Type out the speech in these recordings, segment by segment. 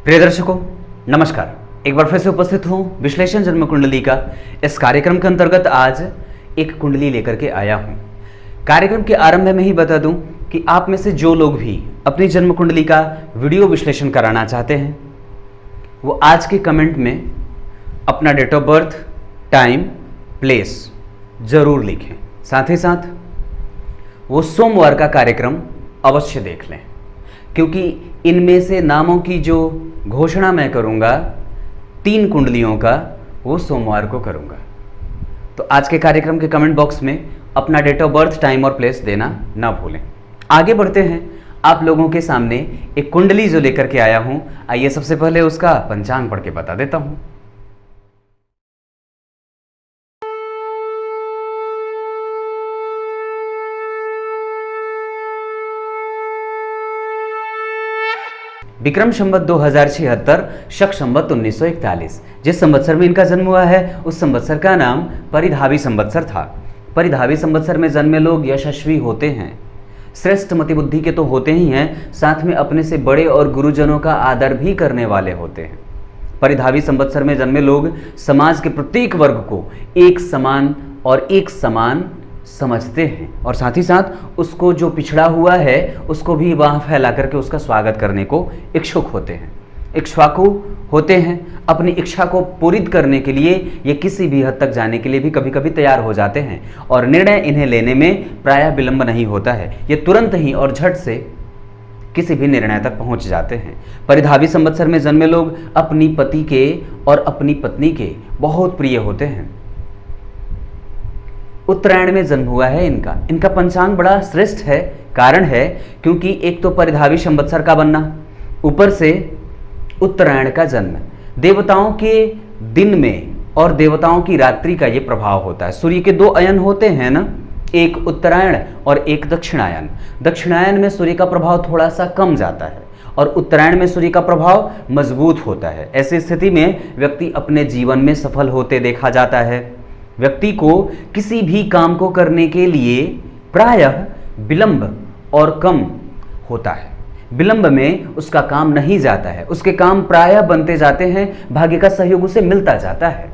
प्रिय दर्शकों, नमस्कार। एक बार फिर से उपस्थित हूँ विश्लेषण जन्म कुंडली का इस कार्यक्रम के अंतर्गत आज एक कुंडली लेकर के आया हूँ। कार्यक्रम के आरंभ में ही बता दूं कि आप में से जो लोग भी अपनी जन्म कुंडली का वीडियो विश्लेषण कराना चाहते हैं वो आज के कमेंट में अपना date of birth, time, place जरूर लिखें। साथ ही साथ वो सोमवार का कार्यक्रम अवश्य देख लें, क्योंकि इनमें से नामों की जो घोषणा मैं करूंगा 3 कुंडलियों का, वो सोमवार को करूंगा। तो आज के कार्यक्रम के कमेंट बॉक्स में अपना डेट ऑफ बर्थ, टाइम और प्लेस देना ना भूलें। आगे बढ़ते हैं। आप लोगों के सामने एक कुंडली जो लेकर के आया हूं, आइए सबसे पहले उसका पंचांग पढ़ के बता देता हूं। विक्रम संवत 2076, शक संवत 1941। जिस संवत्सर में इनका जन्म हुआ है उस संवत्सर का नाम परिधावी संवत्सर था। परिधावी संवत्सर में जन्मे लोग यशस्वी होते हैं, श्रेष्ठ मति बुद्धि के तो होते ही हैं, साथ में अपने से बड़े और गुरुजनों का आदर भी करने वाले होते हैं। परिधावी संवत्सर में जन्मे लोग समाज के प्रत्येक वर्ग को एक समान समझते हैं और साथ ही साथ उसको जो पिछड़ा हुआ है उसको भी बाह फैला करके उसका स्वागत करने को इच्छुक होते हैं, इक्ष्वाकु होते हैं। अपनी इच्छा को पूरित करने के लिए ये किसी भी हद तक जाने के लिए भी कभी कभी तैयार हो जाते हैं और निर्णय इन्हें लेने में प्रायः विलंब नहीं होता है। ये तुरंत ही और झट से किसी भी निर्णय तक पहुंच जाते हैं। परिधावी संवत्सर में जन्मे लोग अपनी पति के और अपनी पत्नी के बहुत प्रिय होते हैं। उत्तरायण में जन्म हुआ है इनका पंचांग बड़ा श्रेष्ठ है। कारण है क्योंकि एक तो परिधावी संवत्सर का बनना, ऊपर से उत्तरायण का जन्म। देवताओं के दिन में और देवताओं की रात्रि का ये प्रभाव होता है। सूर्य के 2 अयन होते हैं ना, एक उत्तरायण और एक दक्षिणायन। दक्षिणायन में सूर्य का प्रभाव थोड़ा सा कम जाता है और उत्तरायण में सूर्य का प्रभाव मजबूत होता है। ऐसी स्थिति में व्यक्ति अपने जीवन में सफल होते देखा जाता है। व्यक्ति को किसी भी काम को करने के लिए प्रायः विलंब और कम होता है। विलंब में उसका काम नहीं जाता है, उसके काम प्रायः बनते जाते हैं, भाग्य का सहयोग उसे मिलता जाता है।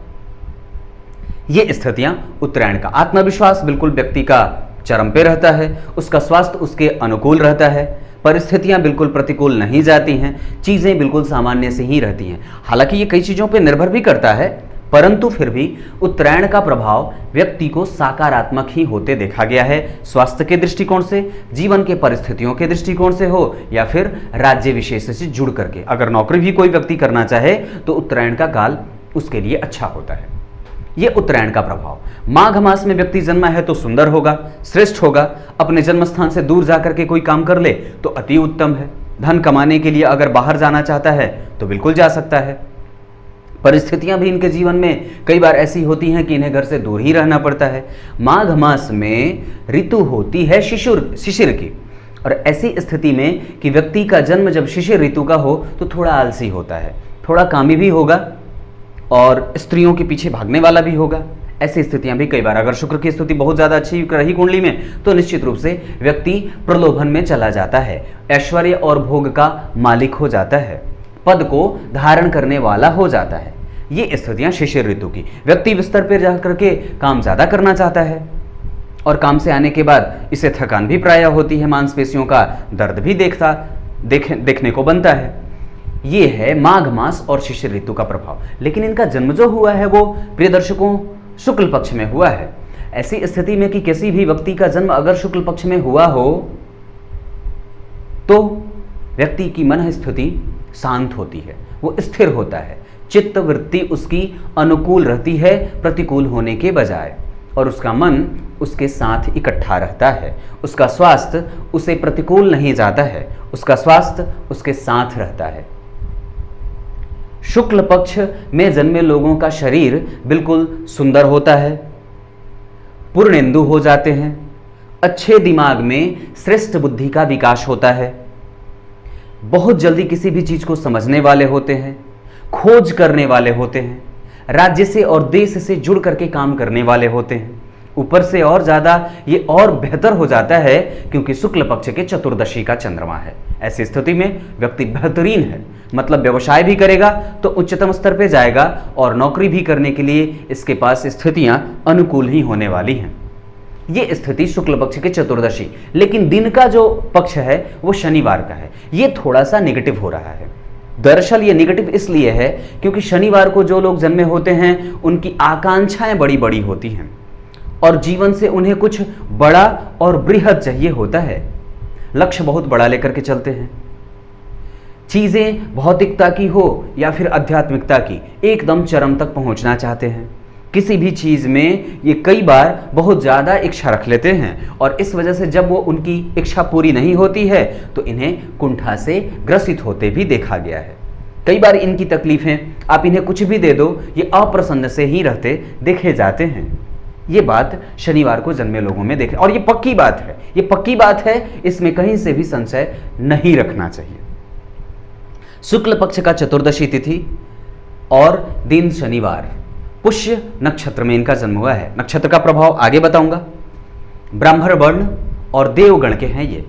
ये स्थितियां उत्तरायण का। आत्मविश्वास बिल्कुल व्यक्ति का चरम पे रहता है, उसका स्वास्थ्य उसके अनुकूल रहता है, परिस्थितियां बिल्कुल प्रतिकूल नहीं जाती हैं, चीजें बिल्कुल सामान्य से ही रहती हैं। हालांकि ये कई चीजों पर निर्भर भी करता है, परंतु फिर भी उत्तरायण का प्रभाव व्यक्ति को सकारात्मक ही होते देखा गया है। स्वास्थ्य के दृष्टिकोण से, जीवन के परिस्थितियों के दृष्टिकोण से हो या फिर राज्य विशेष से जुड़ करके। अगर नौकरी भी कोई व्यक्ति करना चाहे तो उत्तरायण का काल उसके लिए अच्छा होता है। ये उत्तरायण का प्रभाव। माघ मास में व्यक्ति जन्मा है तो सुंदर होगा, श्रेष्ठ होगा। अपने जन्म स्थान से दूर जाकर के कोई काम कर ले तो अति उत्तम है। धन कमाने के लिए अगर बाहर जाना चाहता है तो बिल्कुल जा सकता है। परिस्थितियां भी इनके जीवन में कई बार ऐसी होती हैं कि इन्हें घर से दूर ही रहना पड़ता है। माघ मास में ऋतु होती है शिशिर की, और ऐसी स्थिति में कि व्यक्ति का जन्म जब शिशिर ऋतु का हो तो थोड़ा आलसी होता है, थोड़ा कामी भी होगा और स्त्रियों के पीछे भागने वाला भी होगा। ऐसी स्थितियां भी कई बार, अगर शुक्र की स्थिति बहुत ज्यादा अच्छी रही कुंडली में तो निश्चित रूप से व्यक्ति प्रलोभन में चला जाता है, ऐश्वर्य और भोग का मालिक हो जाता है, पद को धारण करने वाला हो जाता है। ये स्थितियां शिशिर ऋतु की। व्यक्ति बिस्तर पर जाकर के काम ज्यादा करना चाहता है और काम से आने के बाद इसे थकान भी प्रायः होती है, मांसपेशियों का दर्द भी देखने को बनता है। ये है माघ मास और शिशिर ऋतु का प्रभाव। लेकिन इनका जन्म जो हुआ है वो प्रिय दर्शकों शुक्ल पक्ष में हुआ है। ऐसी स्थिति में कि किसी भी व्यक्ति का जन्म अगर शुक्ल पक्ष में हुआ हो तो व्यक्ति की मन स्थिति शांत होती है, वो स्थिर होता है, चित्त वृत्ति उसकी अनुकूल रहती है प्रतिकूल होने के बजाय, और उसका मन उसके साथ इकट्ठा रहता है। उसका स्वास्थ्य उसे प्रतिकूल नहीं जाता है, उसका स्वास्थ्य उसके साथ रहता है। शुक्ल पक्ष में जन्मे लोगों का शरीर बिल्कुल सुंदर होता है, पूर्णेंदु हो जाते हैं, अच्छे दिमाग में श्रेष्ठ बुद्धि का विकास होता है, बहुत जल्दी किसी भी चीज को समझने वाले होते हैं, खोज करने वाले होते हैं, राज्य से और देश से जुड़ करके काम करने वाले होते हैं। ऊपर से और ज्यादा ये और बेहतर हो जाता है क्योंकि शुक्ल पक्ष के चतुर्दशी का चंद्रमा है। ऐसी स्थिति में व्यक्ति बेहतरीन है, मतलब व्यवसाय भी करेगा तो उच्चतम स्तर पे जाएगा और नौकरी भी करने के लिए इसके पास स्थितियां अनुकूल ही होने वाली हैं। ये स्थिति शुक्ल पक्ष के चतुर्दशी, लेकिन दिन का जो पक्ष है वो शनिवार का है, ये थोड़ा सा नेगेटिव हो रहा है। दरअसल ये नेगेटिव इसलिए है क्योंकि शनिवार को जो लोग जन्मे होते हैं उनकी आकांक्षाएं बड़ी बड़ी होती हैं और जीवन से उन्हें कुछ बड़ा और बृहद चाहिए होता है। लक्ष्य बहुत बड़ा लेकर के चलते हैं, चीजें भौतिकता की हो या फिर आध्यात्मिकता की, एकदम चरम तक पहुंचना चाहते हैं। किसी भी चीज में ये कई बार बहुत ज्यादा इच्छा रख लेते हैं और इस वजह से जब वो उनकी इच्छा पूरी नहीं होती है तो इन्हें कुंठा से ग्रसित होते भी देखा गया है। कई बार इनकी तकलीफें, आप इन्हें कुछ भी दे दो ये अप्रसन्न से ही रहते देखे जाते हैं। ये बात शनिवार को जन्मे लोगों में देखे, और ये पक्की बात है, ये पक्की बात है, इसमें कहीं से भी संशय नहीं रखना चाहिए। शुक्ल पक्ष का चतुर्दशी तिथि और दिन शनिवार, पुष्य नक्षत्र में इनका जन्म हुआ है। नक्षत्र का प्रभाव आगे बताऊंगा। ब्राह्मण वर्ण और देवगण के हैं ये।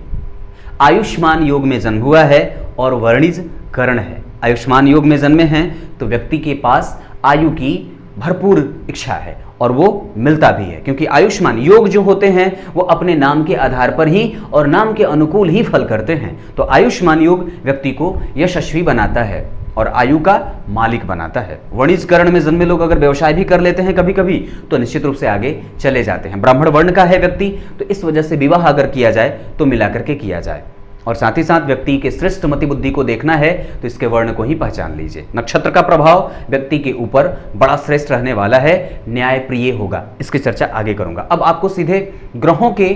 आयुष्मान योग में जन्म हुआ है और वर्णिज करण है। आयुष्मान योग में जन्मे हैं तो व्यक्ति के पास आयु की भरपूर इच्छा है और वो मिलता भी है, क्योंकि आयुष्मान योग जो होते हैं वो अपने नाम के आधार पर ही और नाम के अनुकूल ही फल करते हैं। तो आयुष्मान योग व्यक्ति को यशस्वी बनाता है और आयु का मालिक बनाता है। वणिजकरण में जन्मे लोग अगर व्यवसाय भी कर लेते हैं कभी कभी तो निश्चित रूप से आगे चले जाते हैं। ब्राह्मण वर्ण का है व्यक्ति तो इस वजह से विवाह अगर किया जाए तो मिलाकर के किया जाए, और साथ ही साथ व्यक्ति के श्रेष्ठ मति बुद्धि को देखना है तो इसके वर्ण को ही पहचान लीजिए। नक्षत्र का प्रभाव व्यक्ति के ऊपर बड़ा श्रेष्ठ रहने वाला है, न्यायप्रिय होगा। इसकी चर्चा आगे करूंगा। अब आपको सीधे ग्रहों के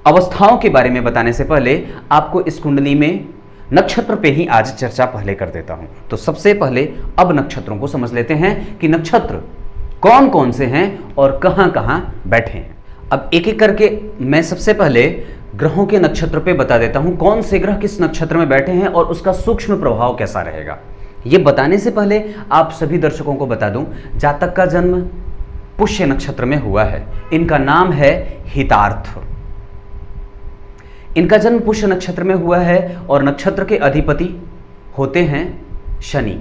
अवस्थाओं के बारे में बताने से पहले आपको इस कुंडली में नक्षत्र पे ही आज चर्चा पहले कर देता हूं। तो सबसे पहले अब नक्षत्रों को समझ लेते हैं कि नक्षत्र कौन कौन से हैं और कहां कहां बैठे हैं। अब एक एक करके मैं सबसे पहले ग्रहों के नक्षत्र पे बता देता हूं कौन से ग्रह किस नक्षत्र में बैठे हैं और उसका सूक्ष्म प्रभाव कैसा रहेगा। ये बताने से पहले आप सभी दर्शकों को बता दूं, जातक का जन्म पुष्य नक्षत्र में हुआ है, इनका नाम है हितार्थ। इनका जन्म पुष्य नक्षत्र में हुआ है और नक्षत्र के अधिपति होते हैं शनि,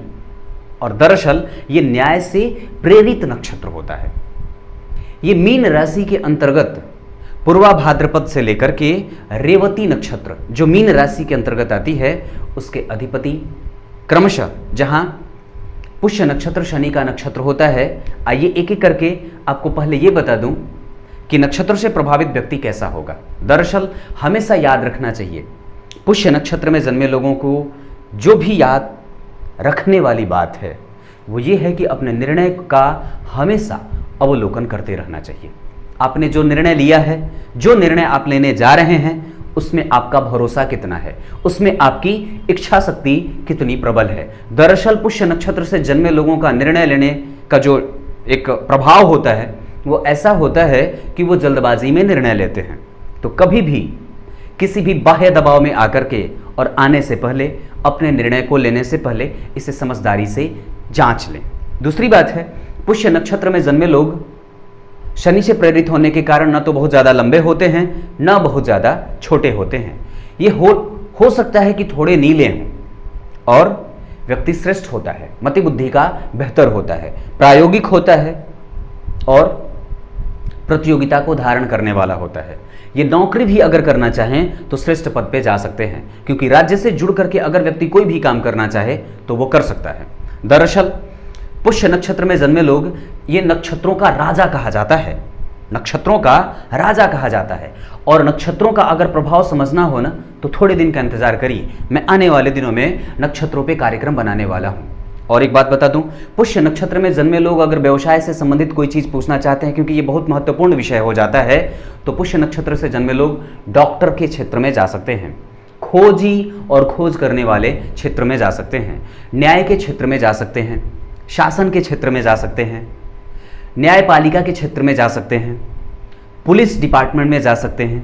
और दरअसल ये न्याय से प्रेरित नक्षत्र होता है। ये मीन राशि के अंतर्गत पूर्वा भाद्रपद से लेकर के रेवती नक्षत्र जो मीन राशि के अंतर्गत आती है उसके अधिपति क्रमशः, जहां पुष्य नक्षत्र शनि का नक्षत्र होता है। आइए एक एक करके आपको पहले ये बता दूं कि नक्षत्र से प्रभावित व्यक्ति कैसा होगा। दरअसल हमेशा याद रखना चाहिए, पुष्य नक्षत्र में जन्मे लोगों को जो भी याद रखने वाली बात है वो ये है कि अपने निर्णय का हमेशा अवलोकन करते रहना चाहिए। आपने जो निर्णय लिया है, जो निर्णय आप लेने जा रहे हैं, उसमें आपका भरोसा कितना है, उसमें आपकी इच्छा शक्ति कितनी प्रबल है। दरअसल पुष्य नक्षत्र से जन्मे लोगों का निर्णय लेने का जो एक प्रभाव होता है वो ऐसा होता है कि वो जल्दबाजी में निर्णय लेते हैं। तो कभी भी किसी भी बाह्य दबाव में आकर के और आने से पहले, अपने निर्णय को लेने से पहले इसे समझदारी से जांच लें। दूसरी बात है, पुष्य नक्षत्र में जन्मे लोग शनि से प्रेरित होने के कारण न तो बहुत ज़्यादा लंबे होते हैं न बहुत ज़्यादा छोटे होते हैं। ये हो सकता है कि थोड़े नीले हों और व्यक्ति श्रेष्ठ होता है, मति बुद्धि का बेहतर होता है, प्रायोगिक होता है और प्रतियोगिता को धारण करने वाला होता है। ये नौकरी भी अगर करना चाहें तो श्रेष्ठ पद पे जा सकते हैं, क्योंकि राज्य से जुड़ करके अगर व्यक्ति कोई भी काम करना चाहे तो वो कर सकता है। दरअसल पुष्य नक्षत्र में जन्मे लोग, ये नक्षत्रों का राजा कहा जाता है, नक्षत्रों का राजा कहा जाता है। और नक्षत्रों का अगर प्रभाव समझना हो ना तो थोड़े दिन का इंतजार करिए, मैं आने वाले दिनों में नक्षत्रों पे कार्यक्रम बनाने वाला हूँ। और एक बात बता दूं, पुष्य नक्षत्र में जन्मे लोग अगर व्यवसाय से संबंधित कोई चीज़ पूछना चाहते हैं, क्योंकि ये बहुत महत्वपूर्ण विषय हो जाता है, तो पुष्य नक्षत्र से जन्मे लोग डॉक्टर के क्षेत्र में जा सकते हैं, खोजी और खोज करने वाले क्षेत्र में जा सकते हैं, न्याय के क्षेत्र में जा सकते हैं, शासन के क्षेत्र में जा सकते हैं, न्यायपालिका के क्षेत्र में जा सकते हैं, पुलिस डिपार्टमेंट में जा सकते हैं,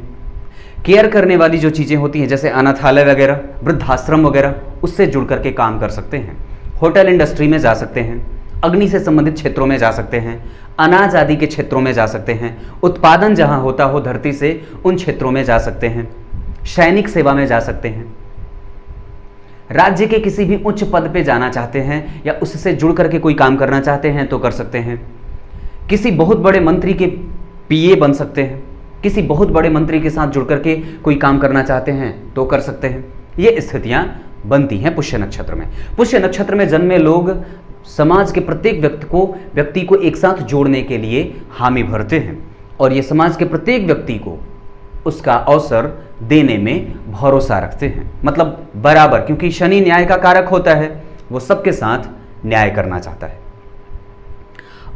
केयर करने वाली जो चीज़ें होती हैं जैसे अनाथालय वगैरह, वृद्धाश्रम वगैरह, उससे जुड़ करके काम कर सकते हैं, होटल इंडस्ट्री में जा सकते हैं, अग्नि से संबंधित क्षेत्रों में जा सकते हैं, अनाज आदि के क्षेत्रों में जा सकते हैं, उत्पादन जहां होता हो धरती से उन क्षेत्रों में जा सकते हैं, सैनिक सेवा में जा सकते हैं, राज्य के किसी भी उच्च पद पे जाना चाहते हैं या उससे जुड़ करके कोई काम करना चाहते हैं तो कर सकते हैं। किसी बहुत बड़े मंत्री के पीए बन सकते हैं, किसी बहुत बड़े मंत्री के साथ जुड़ करके कोई काम करना चाहते हैं तो कर सकते हैं। ये स्थितियां बनती हैं पुष्य नक्षत्र में। पुष्य नक्षत्र में जन्मे लोग समाज के प्रत्येक व्यक्ति को एक साथ जोड़ने के लिए हामी भरते हैं और ये समाज के प्रत्येक व्यक्ति को उसका अवसर देने में भरोसा रखते हैं, मतलब बराबर, क्योंकि शनि न्याय का कारक होता है, वो सबके साथ न्याय करना चाहता है।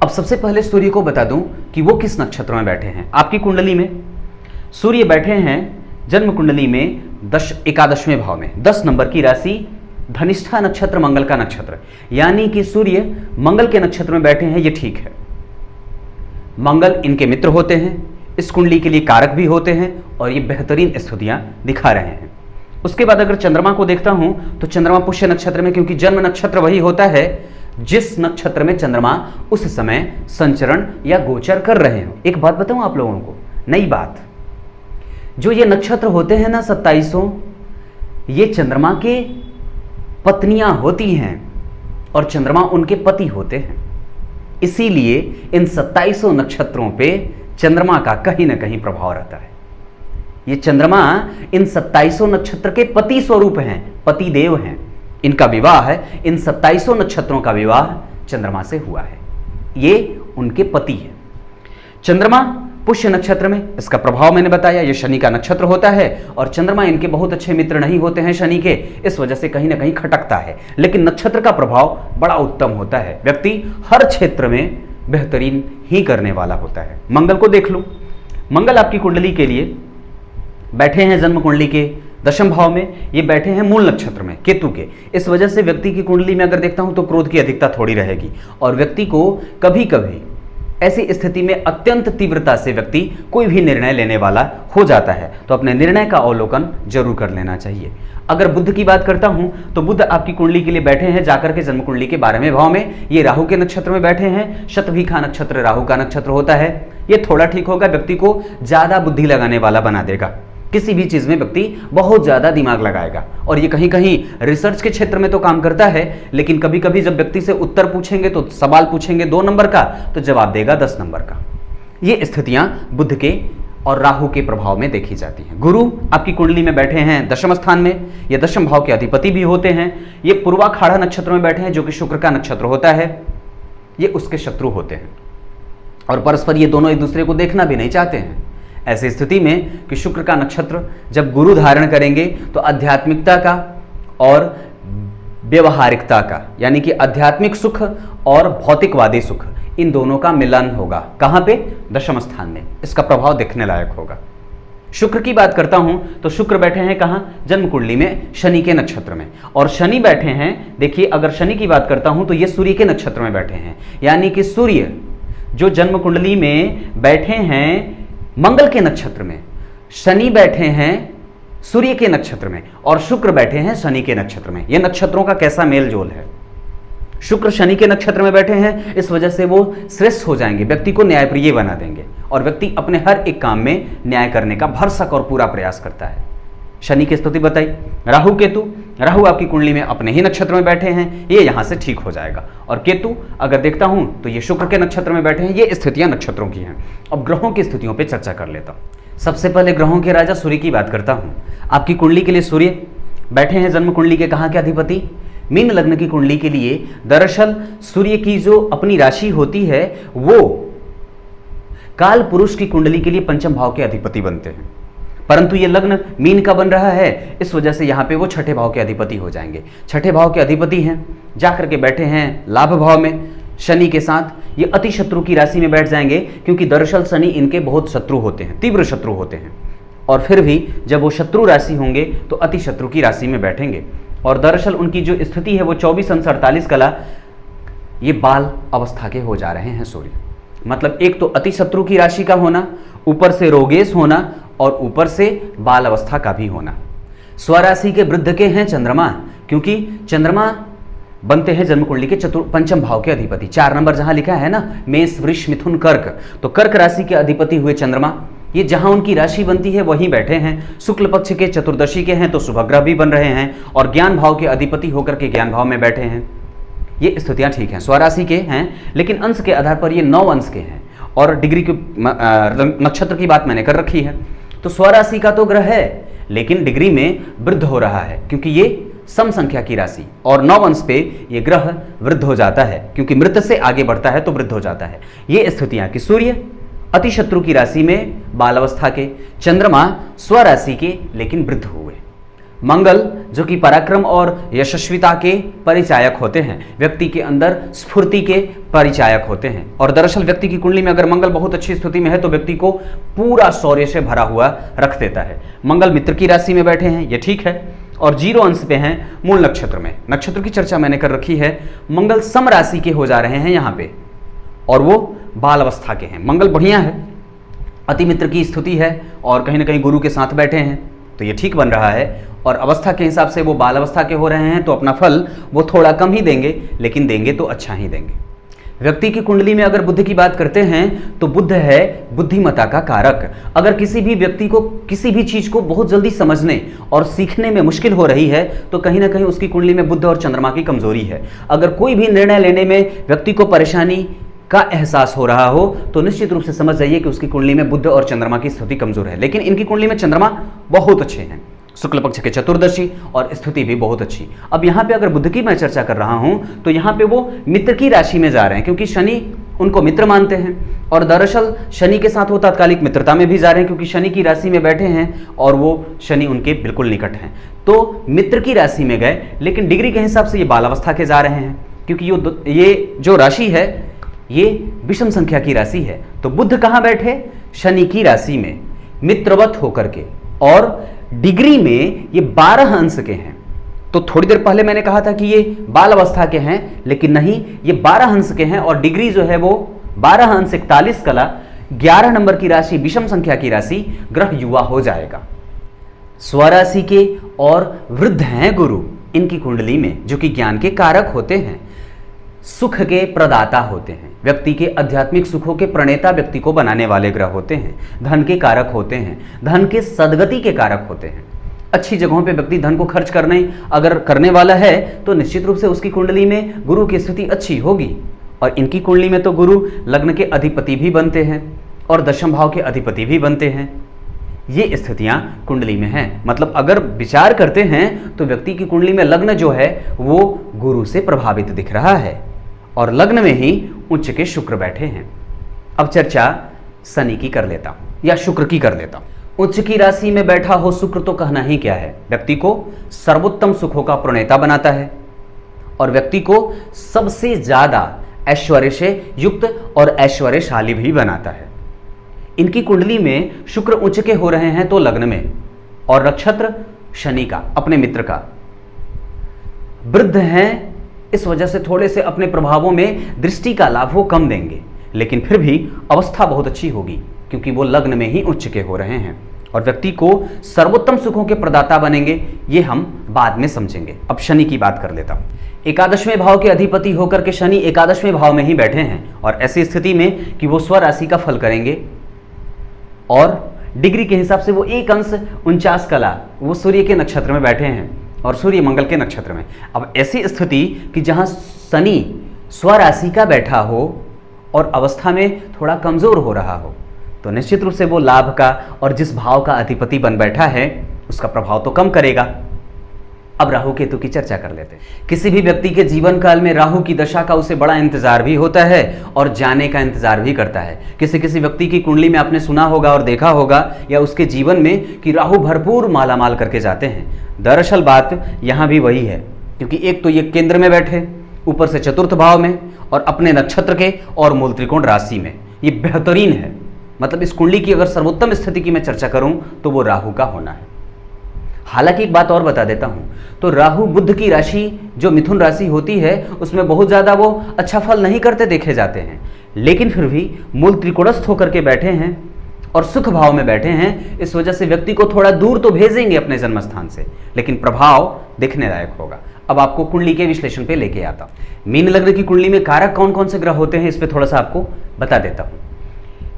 अब सबसे पहले सूर्य को बता दूं कि वो किस नक्षत्र में बैठे हैं। आपकी कुंडली में सूर्य बैठे हैं जन्म कुंडली में 11वें भाव में, 10 नंबर की राशि, धनिष्ठा नक्षत्र, मंगल का नक्षत्र, यानी कि सूर्य मंगल के नक्षत्र में बैठे हैं। ये ठीक है, मंगल इनके मित्र होते हैं, इस कुंडली के लिए कारक भी होते हैं और ये बेहतरीन स्थितियां दिखा रहे हैं। उसके बाद अगर चंद्रमा को देखता हूं तो चंद्रमा पुष्य नक्षत्र में, क्योंकि जन्म नक्षत्र वही होता है जिस नक्षत्र में चंद्रमा उस समय संचरण या गोचर कर रहे हो। एक बात बताऊं आप लोगों को, नई बात, जो ये नक्षत्र होते हैं ना 27, ये चंद्रमा के पत्नियां होती हैं और चंद्रमा उनके पति होते हैं। इसीलिए इन 27 नक्षत्रों पे चंद्रमा का कहीं ना कहीं प्रभाव रहता है। ये चंद्रमा इन 27 नक्षत्र के पति स्वरूप हैं, पति देव हैं। इनका विवाह है, इन 27 नक्षत्रों का विवाह चंद्रमा से हुआ है, ये उनके पति हैं। चंद्रमा पुष्य नक्षत्र में, इसका प्रभाव मैंने बताया, ये शनि का नक्षत्र होता है और चंद्रमा इनके बहुत अच्छे मित्र नहीं होते हैं शनि के, इस वजह से कहीं ना कहीं खटकता है। लेकिन नक्षत्र का प्रभाव बड़ा उत्तम होता है, व्यक्ति हर क्षेत्र में बेहतरीन ही करने वाला होता है। मंगल को देख लो, मंगल आपकी कुंडली के लिए बैठे हैं जन्म कुंडली के 10वें भाव में, ये बैठे हैं मूल नक्षत्र में केतु के। इस वजह से व्यक्ति की कुंडली में अगर देखता हूं तो क्रोध की अधिकता थोड़ी रहेगी और व्यक्ति को कभी कभी ऐसी स्थिति में अत्यंत तीव्रता से व्यक्ति कोई भी निर्णय लेने वाला हो जाता है, तो अपने निर्णय का अवलोकन जरूर कर लेना चाहिए। अगर बुध की बात करता हूं तो बुध आपकी कुंडली के लिए बैठे हैं जाकर के जन्म कुंडली के 12वें भाव में, ये राहु के नक्षत्र में बैठे हैं। शतभिखा नक्षत्र राहु का नक्षत्र होता है, ये थोड़ा ठीक होगा, व्यक्ति को ज्यादा बुद्धि लगाने वाला बना देगा। किसी भी चीज में व्यक्ति बहुत ज्यादा दिमाग लगाएगा और ये कहीं कहीं रिसर्च के क्षेत्र में तो काम करता है, लेकिन कभी कभी जब व्यक्ति से उत्तर पूछेंगे तो सवाल पूछेंगे 2 नंबर का तो जवाब देगा 10 नंबर का। ये स्थितियां बुध के और राहु के प्रभाव में देखी जाती हैं। गुरु आपकी कुंडली में बैठे हैं 10वें स्थान में, ये 10वें भाव के अधिपति भी होते हैं। ये पूर्वाखाड़ा नक्षत्र में बैठे हैं जो कि शुक्र का नक्षत्र होता है, ये उसके शत्रु होते हैं और परस्पर ये दोनों एक दूसरे को देखना भी नहीं चाहते हैं। ऐसी स्थिति में कि शुक्र का नक्षत्र जब गुरु धारण करेंगे तो आध्यात्मिकता का और व्यवहारिकता का, यानी कि आध्यात्मिक सुख और भौतिकवादी सुख, इन दोनों का मिलन होगा। कहां पे? 10वें स्थान में। इसका प्रभाव देखने लायक होगा। शुक्र की बात करता हूं तो शुक्र बैठे हैं कहां? जन्म कुंडली में शनि के नक्षत्र में, और शनि बैठे हैं, देखिए अगर शनि की बात करता हूं तो ये सूर्य के नक्षत्र में बैठे हैं, यानी कि सूर्य जो जन्म कुंडली में बैठे हैं मंगल के नक्षत्र में, शनि बैठे हैं सूर्य के नक्षत्र में और शुक्र बैठे हैं शनि के नक्षत्र में। यह नक्षत्रों का कैसा मेल जोल है। शुक्र शनि के नक्षत्र में बैठे हैं, इस वजह से वो श्रेष्ठ हो जाएंगे, व्यक्ति को न्यायप्रिय बना देंगे और व्यक्ति अपने हर एक काम में न्याय करने का भरसक और पूरा प्रयास करता है। शनि की स्तुति बताई। राहु केतु, राहु आपकी कुंडली में अपने ही नक्षत्र में बैठे हैं, ये यहां से ठीक हो जाएगा। और केतु अगर देखता हूं तो ये शुक्र के नक्षत्र में बैठे हैं। ये स्थितियां नक्षत्रों की हैं। अब ग्रहों की स्थितियों पे चर्चा कर लेता हूं। सबसे पहले ग्रहों के राजा सूर्य की बात करता हूं। आपकी कुंडली के लिए सूर्य बैठे हैं जन्म कुंडली के कहां के अधिपति? मीन लग्न की कुंडली के लिए दरअसल सूर्य की जो अपनी राशि होती है वो काल पुरुष की कुंडली के लिए 5वें भाव के अधिपति बनते हैं, परंतु ये लग्न मीन का बन रहा है, इस वजह से यहाँ पे वो 6ठे भाव के अधिपति हो जाएंगे। 6ठे भाव के अधिपति हैं, जाकर के बैठे हैं लाभ भाव में शनि के साथ। ये अति शत्रु की राशि में बैठ जाएंगे, क्योंकि दरअसल शनि इनके बहुत शत्रु होते हैं, तीव्र शत्रु होते हैं, और फिर भी जब वो शत्रु राशि होंगे तो अति शत्रु की राशि में बैठेंगे। और दरअसल उनकी जो स्थिति है वो 24 अंश 48 कला, ये बाल अवस्था के हो जा रहे हैं सूर्य। मतलब एक तो अति शत्रु की राशि का होना, ऊपर से रोगेश होना और ऊपर से बाल अवस्था का भी होना। स्वराशि के वृद्ध के हैं चंद्रमा, क्योंकि चंद्रमा बनते हैं जन्म कुंडली के 5वें भाव के अधिपति। 4 नंबर जहां लिखा है ना, मेष वृष मिथुन कर्क, तो कर्क राशि के अधिपति हुए चंद्रमा ये जहां उनकी राशि बनती है वहीं बैठे हैं। शुक्ल पक्ष के चतुर्दशी के हैं तो शुभ ग्रह भी बन रहे हैं और ज्ञान भाव के अधिपति होकर के ज्ञान भाव में बैठे हैं। ये स्थितियां ठीक हैं। स्वराशि के हैं लेकिन अंश के आधार पर ये 9 अंश के हैं और डिग्री के नक्षत्र की बात मैंने कर रखी है। तो स्वराशि का तो ग्रह है लेकिन डिग्री में वृद्ध हो रहा है क्योंकि ये सम संख्या की राशि और 9 अंश पे ये ग्रह वृद्ध हो जाता है क्योंकि मृत से आगे बढ़ता है तो वृद्ध हो जाता है। ये स्थितियां कि सूर्य अति शत्रु की राशि में बाल अवस्था के, चंद्रमा स्वराशि के लेकिन वृद्ध हुए, मंगल जो कि पराक्रम और यशस्विता के परिचायक होते हैं, व्यक्ति के अंदर स्फूर्ति के परिचायक होते हैं। और दरअसल व्यक्ति की कुंडली में अगर मंगल बहुत अच्छी स्थिति में है तो व्यक्ति को पूरा शौर्य से भरा हुआ रख देता है। मंगल मित्र की राशि में बैठे हैं, ये ठीक है, और 0 अंश पे हैं मूल नक्षत्र में। नक्षत्र की चर्चा मैंने कर रखी है। मंगल सम राशि के हो जा रहे हैं यहाँ पे और वो बाल अवस्था के हैं। मंगल बढ़िया है, अति मित्र की स्थिति है और कहीं ना कहीं गुरु के साथ बैठे हैं तो ये ठीक बन रहा है। और अवस्था के हिसाब से वो बाल अवस्था के हो रहे हैं तो अपना फल वो थोड़ा कम ही देंगे लेकिन देंगे तो अच्छा ही देंगे। व्यक्ति की कुंडली में अगर बुद्ध की बात करते हैं तो बुद्ध है बुद्धिमत्ता का कारक। अगर किसी भी व्यक्ति को किसी भी चीज को बहुत जल्दी समझने और सीखने में मुश्किल हो रही है तो कहीं ना कहीं उसकी कुंडली में बुद्ध और चंद्रमा की कमजोरी है। अगर कोई भी निर्णय लेने में व्यक्ति को परेशानी का एहसास हो रहा हो तो निश्चित रूप से समझ जाइए कि उसकी कुंडली में बुध और चंद्रमा की स्थिति कमजोर है। लेकिन इनकी कुंडली में चंद्रमा बहुत अच्छे हैं, शुक्ल पक्ष के चतुर्दशी और स्थिति भी बहुत अच्छी। अब यहाँ पे अगर बुध की मैं चर्चा कर रहा हूँ तो यहाँ पे वो मित्र की राशि में जा रहे हैं क्योंकि शनि उनको मित्र मानते हैं और दरअसल शनि के साथ वो तात्कालिक मित्रता में भी जा रहे हैं क्योंकि शनि की राशि में बैठे हैं और वो शनि उनके बिल्कुल निकट हैं। तो मित्र की राशि में गए लेकिन डिग्री के हिसाब से ये बाल अवस्था के जा रहे हैं क्योंकि ये जो राशि है ये विषम संख्या की राशि है। तो बुध कहाँ बैठे? शनि की राशि में मित्रवत होकर के, और डिग्री में ये 12 अंश के हैं। तो थोड़ी देर पहले मैंने कहा था कि ये बाल अवस्था के हैं लेकिन नहीं, ये 12 अंश के हैं और डिग्री जो है वो 12 अंश 41 कला 11 नंबर की राशि विषम संख्या की राशि, ग्रह युवा हो जाएगा। स्वराशि के और वृद्ध हैं गुरु इनकी कुंडली में जो कि ज्ञान के कारक होते हैं, सुख के प्रदाता होते हैं, व्यक्ति के आध्यात्मिक सुखों के प्रणेता व्यक्ति को बनाने वाले ग्रह होते हैं, धन के कारक होते हैं, धन के सद्गति के कारक होते हैं। अच्छी जगहों पे व्यक्ति धन को खर्च अगर करने वाला है तो निश्चित रूप से उसकी कुंडली में गुरु की स्थिति अच्छी होगी। और इनकी कुंडली में तो गुरु लग्न के अधिपति भी बनते हैं और दशम भाव के अधिपति भी बनते हैं। ये स्थितियां कुंडली में हैं। मतलब अगर विचार करते हैं तो व्यक्ति की कुंडली में लग्न जो है वो गुरु से प्रभावित दिख रहा है और लग्न में ही उच्च के शुक्र बैठे हैं। अब चर्चा शनि की कर लेता हूं या शुक्र की कर लेता हूं। उच्च की राशि में बैठा हो शुक्र तो कहना ही क्या है, व्यक्ति को सर्वोत्तम सुखों का प्रणेता बनाता है और व्यक्ति को सबसे ज्यादा ऐश्वर्य से युक्त और ऐश्वर्यशाली भी बनाता है। इनकी कुंडली में शुक्र उच्च के हो रहे हैं तो लग्न में, और नक्षत्र शनि का अपने मित्र का, वृद्ध हैं इस वजह से थोड़े से अपने प्रभावों में दृष्टि का लाभ वो कम देंगे लेकिन फिर भी अवस्था बहुत अच्छी होगी क्योंकि वो लग्न में ही उच्च के हो रहे हैं और व्यक्ति को सर्वोत्तम सुखों के प्रदाता बनेंगे। ये हम बाद में समझेंगे। अब शनि की बात कर लेता हूं। एकादशवें भाव के अधिपति होकर के शनि एकादशवें भाव में ही बैठे हैं और ऐसी स्थिति में कि वो स्वराशि का फल करेंगे और डिग्री के हिसाब से वो 1 अंश 49 कला वो सूर्य के नक्षत्र में बैठे हैं और सूर्य मंगल के नक्षत्र में। अब ऐसी स्थिति कि जहां शनि स्वराशि का बैठा हो और अवस्था में थोड़ा कमजोर हो रहा हो तो निश्चित रूप से वो लाभ का और जिस भाव का अधिपति बन बैठा है उसका प्रभाव तो कम करेगा। अब राहु केतु की चर्चा कर लेते हैं। किसी भी व्यक्ति के जीवन काल में राहु की दशा का उसे बड़ा इंतजार भी होता है और जाने का इंतजार भी करता है। किसी व्यक्ति की कुंडली में आपने सुना होगा और देखा होगा या उसके जीवन में कि राहु भरपूर मालामाल करके जाते हैं। दरअसल बात यहाँ भी वही है क्योंकि एक तो ये केंद्र में बैठे, ऊपर से चतुर्थ भाव में और अपने नक्षत्र के और मूल त्रिकोण राशि में, ये बेहतरीन है। मतलब इस कुंडली की अगर सर्वोत्तम स्थिति की मैं चर्चा करूं तो वो राहु का होना है। हालांकि एक बात और बता देता हूं, तो राहु बुध की राशि जो मिथुन राशि होती है उसमें बहुत ज्यादा वो अच्छा फल नहीं करते देखे जाते हैं, लेकिन फिर भी मूल त्रिकोणस्थ होकर के बैठे हैं और सुख भाव में बैठे हैं। इस वजह से व्यक्ति को थोड़ा दूर तो भेजेंगे अपने जन्म स्थान से लेकिन प्रभाव दिखने लायक होगा। अब आपको कुंडली के विश्लेषण पे लेके आता हूं। मीन लग्न की कुंडली में कारक कौन कौन से ग्रह होते हैं इस पे थोड़ा सा आपको बता देता हूं।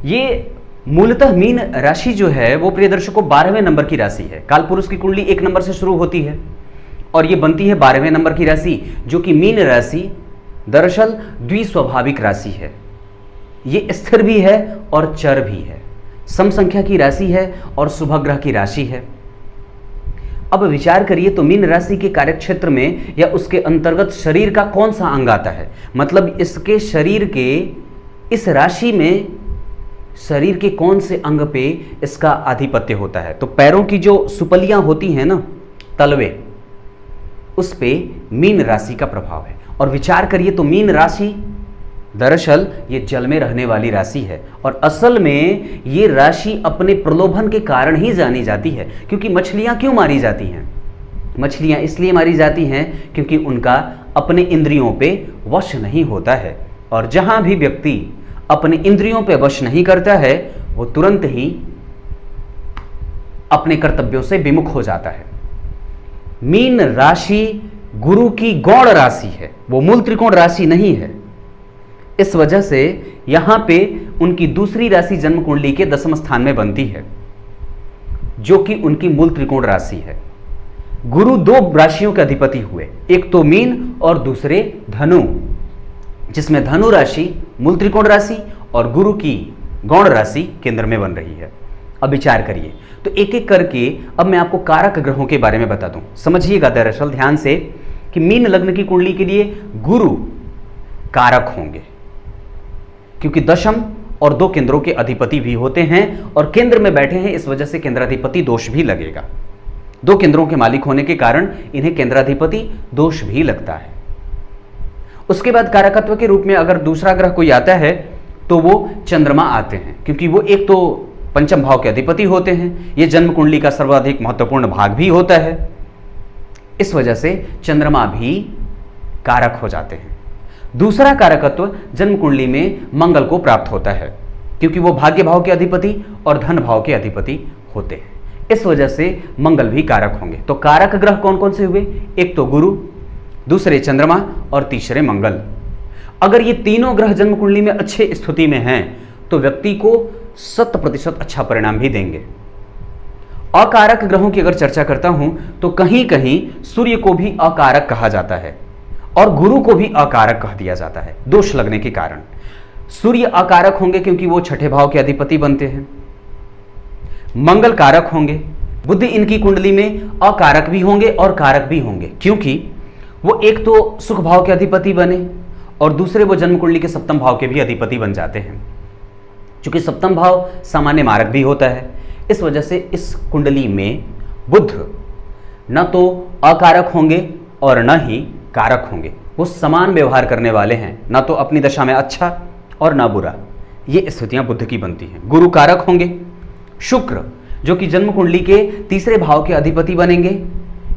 ये मूलतः मीन राशि जो है वो प्रिय दर्शकों 12वें नंबर की राशि है। कालपुरुष की कुंडली 1 नंबर से शुरू होती है और ये बनती है 12वें नंबर की राशि, जो कि मीन राशि दरअसल द्विस्वाभाविक राशि है। ये स्थिर भी है और चर भी है, सम संख्या की राशि है और शुभ ग्रह की राशि है। अब विचार करिए तो मीन राशि के कार्यक्षेत्र में या उसके अंतर्गत शरीर का कौन सा अंग आता है, मतलब इसके शरीर के, इस राशि में शरीर के कौन से अंग पे इसका आधिपत्य होता है। तो पैरों की जो सुपलियां होती हैं ना, तलवे, उस पे मीन राशि का प्रभाव है। और विचार करिए तो मीन राशि दरअसल ये जल में रहने वाली राशि है और असल में ये राशि अपने प्रलोभन के कारण ही जानी जाती है। क्योंकि मछलियां क्यों मारी जाती हैं? मछलियां इसलिए मारी जाती हैं क्योंकि उनका अपने इंद्रियों पे वश नहीं होता है, और जहां भी व्यक्ति अपने इंद्रियों पे वश नहीं करता है वो तुरंत ही अपने कर्तव्यों से विमुख हो जाता है। मीन राशि गुरु की गौण राशि है, वो मूल त्रिकोण राशि नहीं है। इस वजह से यहां पे उनकी दूसरी राशि जन्म कुंडली के 10वें स्थान में बनती है, जो कि उनकी मूल त्रिकोण राशि है। गुरु 2 राशियों के अधिपति हुए, एक तो मीन और दूसरे धनु, जिसमें धनु राशि मूल त्रिकोण राशि और गुरु की गौण राशि केंद्र में बन रही है। अब विचार करिए तो एक एक करके अब मैं आपको कारक ग्रहों के बारे में बता दूं। समझिएगा दरअसल ध्यान से कि मीन लग्न की कुंडली के लिए गुरु कारक होंगे, क्योंकि दशम और 2 केंद्रों के अधिपति भी होते हैं और केंद्र में बैठे हैं, इस वजह से केंद्राधिपति दोष भी लगेगा। 2 केंद्रों के मालिक होने के कारण इन्हें केंद्राधिपति दोष भी लगता है। उसके बाद कारकत्व के रूप में अगर दूसरा ग्रह कोई आता है तो वो चंद्रमा आते हैं, क्योंकि वो एक तो पंचम भाव के अधिपति होते हैं, ये जन्म कुंडली का सर्वाधिक महत्वपूर्ण भाग भी होता है। इस वजह से चंद्रमा भी कारक हो जाते हैं। दूसरा कारकत्व जन्म कुंडली में मंगल को प्राप्त होता है, क्योंकि वो भाग्य भाव के अधिपति और धन भाव के अधिपति होते हैं। इस वजह से मंगल भी कारक होंगे। तो कारक ग्रह कौन कौन से हुए? एक तो गुरु, दूसरे चंद्रमा और तीसरे मंगल। अगर ये तीनों ग्रह जन्म कुंडली में अच्छे स्थिति में हैं तो व्यक्ति को 100% अच्छा परिणाम भी देंगे। अकारक ग्रहों की अगर चर्चा करता हूं तो कहीं कहीं सूर्य को भी अकारक कहा जाता है और गुरु को भी अकारक कह दिया जाता है, दोष लगने के कारण। सूर्य अकारक होंगे क्योंकि वो छठे भाव के अधिपति बनते हैं। मंगल कारक होंगे। बुध इनकी कुंडली में अकारक भी होंगे और कारक भी होंगे, क्योंकि वो एक तो सुख भाव के अधिपति बने और दूसरे वो जन्म कुंडली के सप्तम भाव के भी अधिपति बन जाते हैं। चूंकि सप्तम भाव सामान्य मारक भी होता है, इस वजह से इस कुंडली में बुध न तो अकारक होंगे और न ही कारक होंगे। वो समान व्यवहार करने वाले हैं, ना तो अपनी दशा में अच्छा और ना बुरा। ये स्थितियां बुध की बनती हैं। गुरु कारक होंगे। शुक्र जो कि जन्म कुंडली के तीसरे भाव के अधिपति बनेंगे,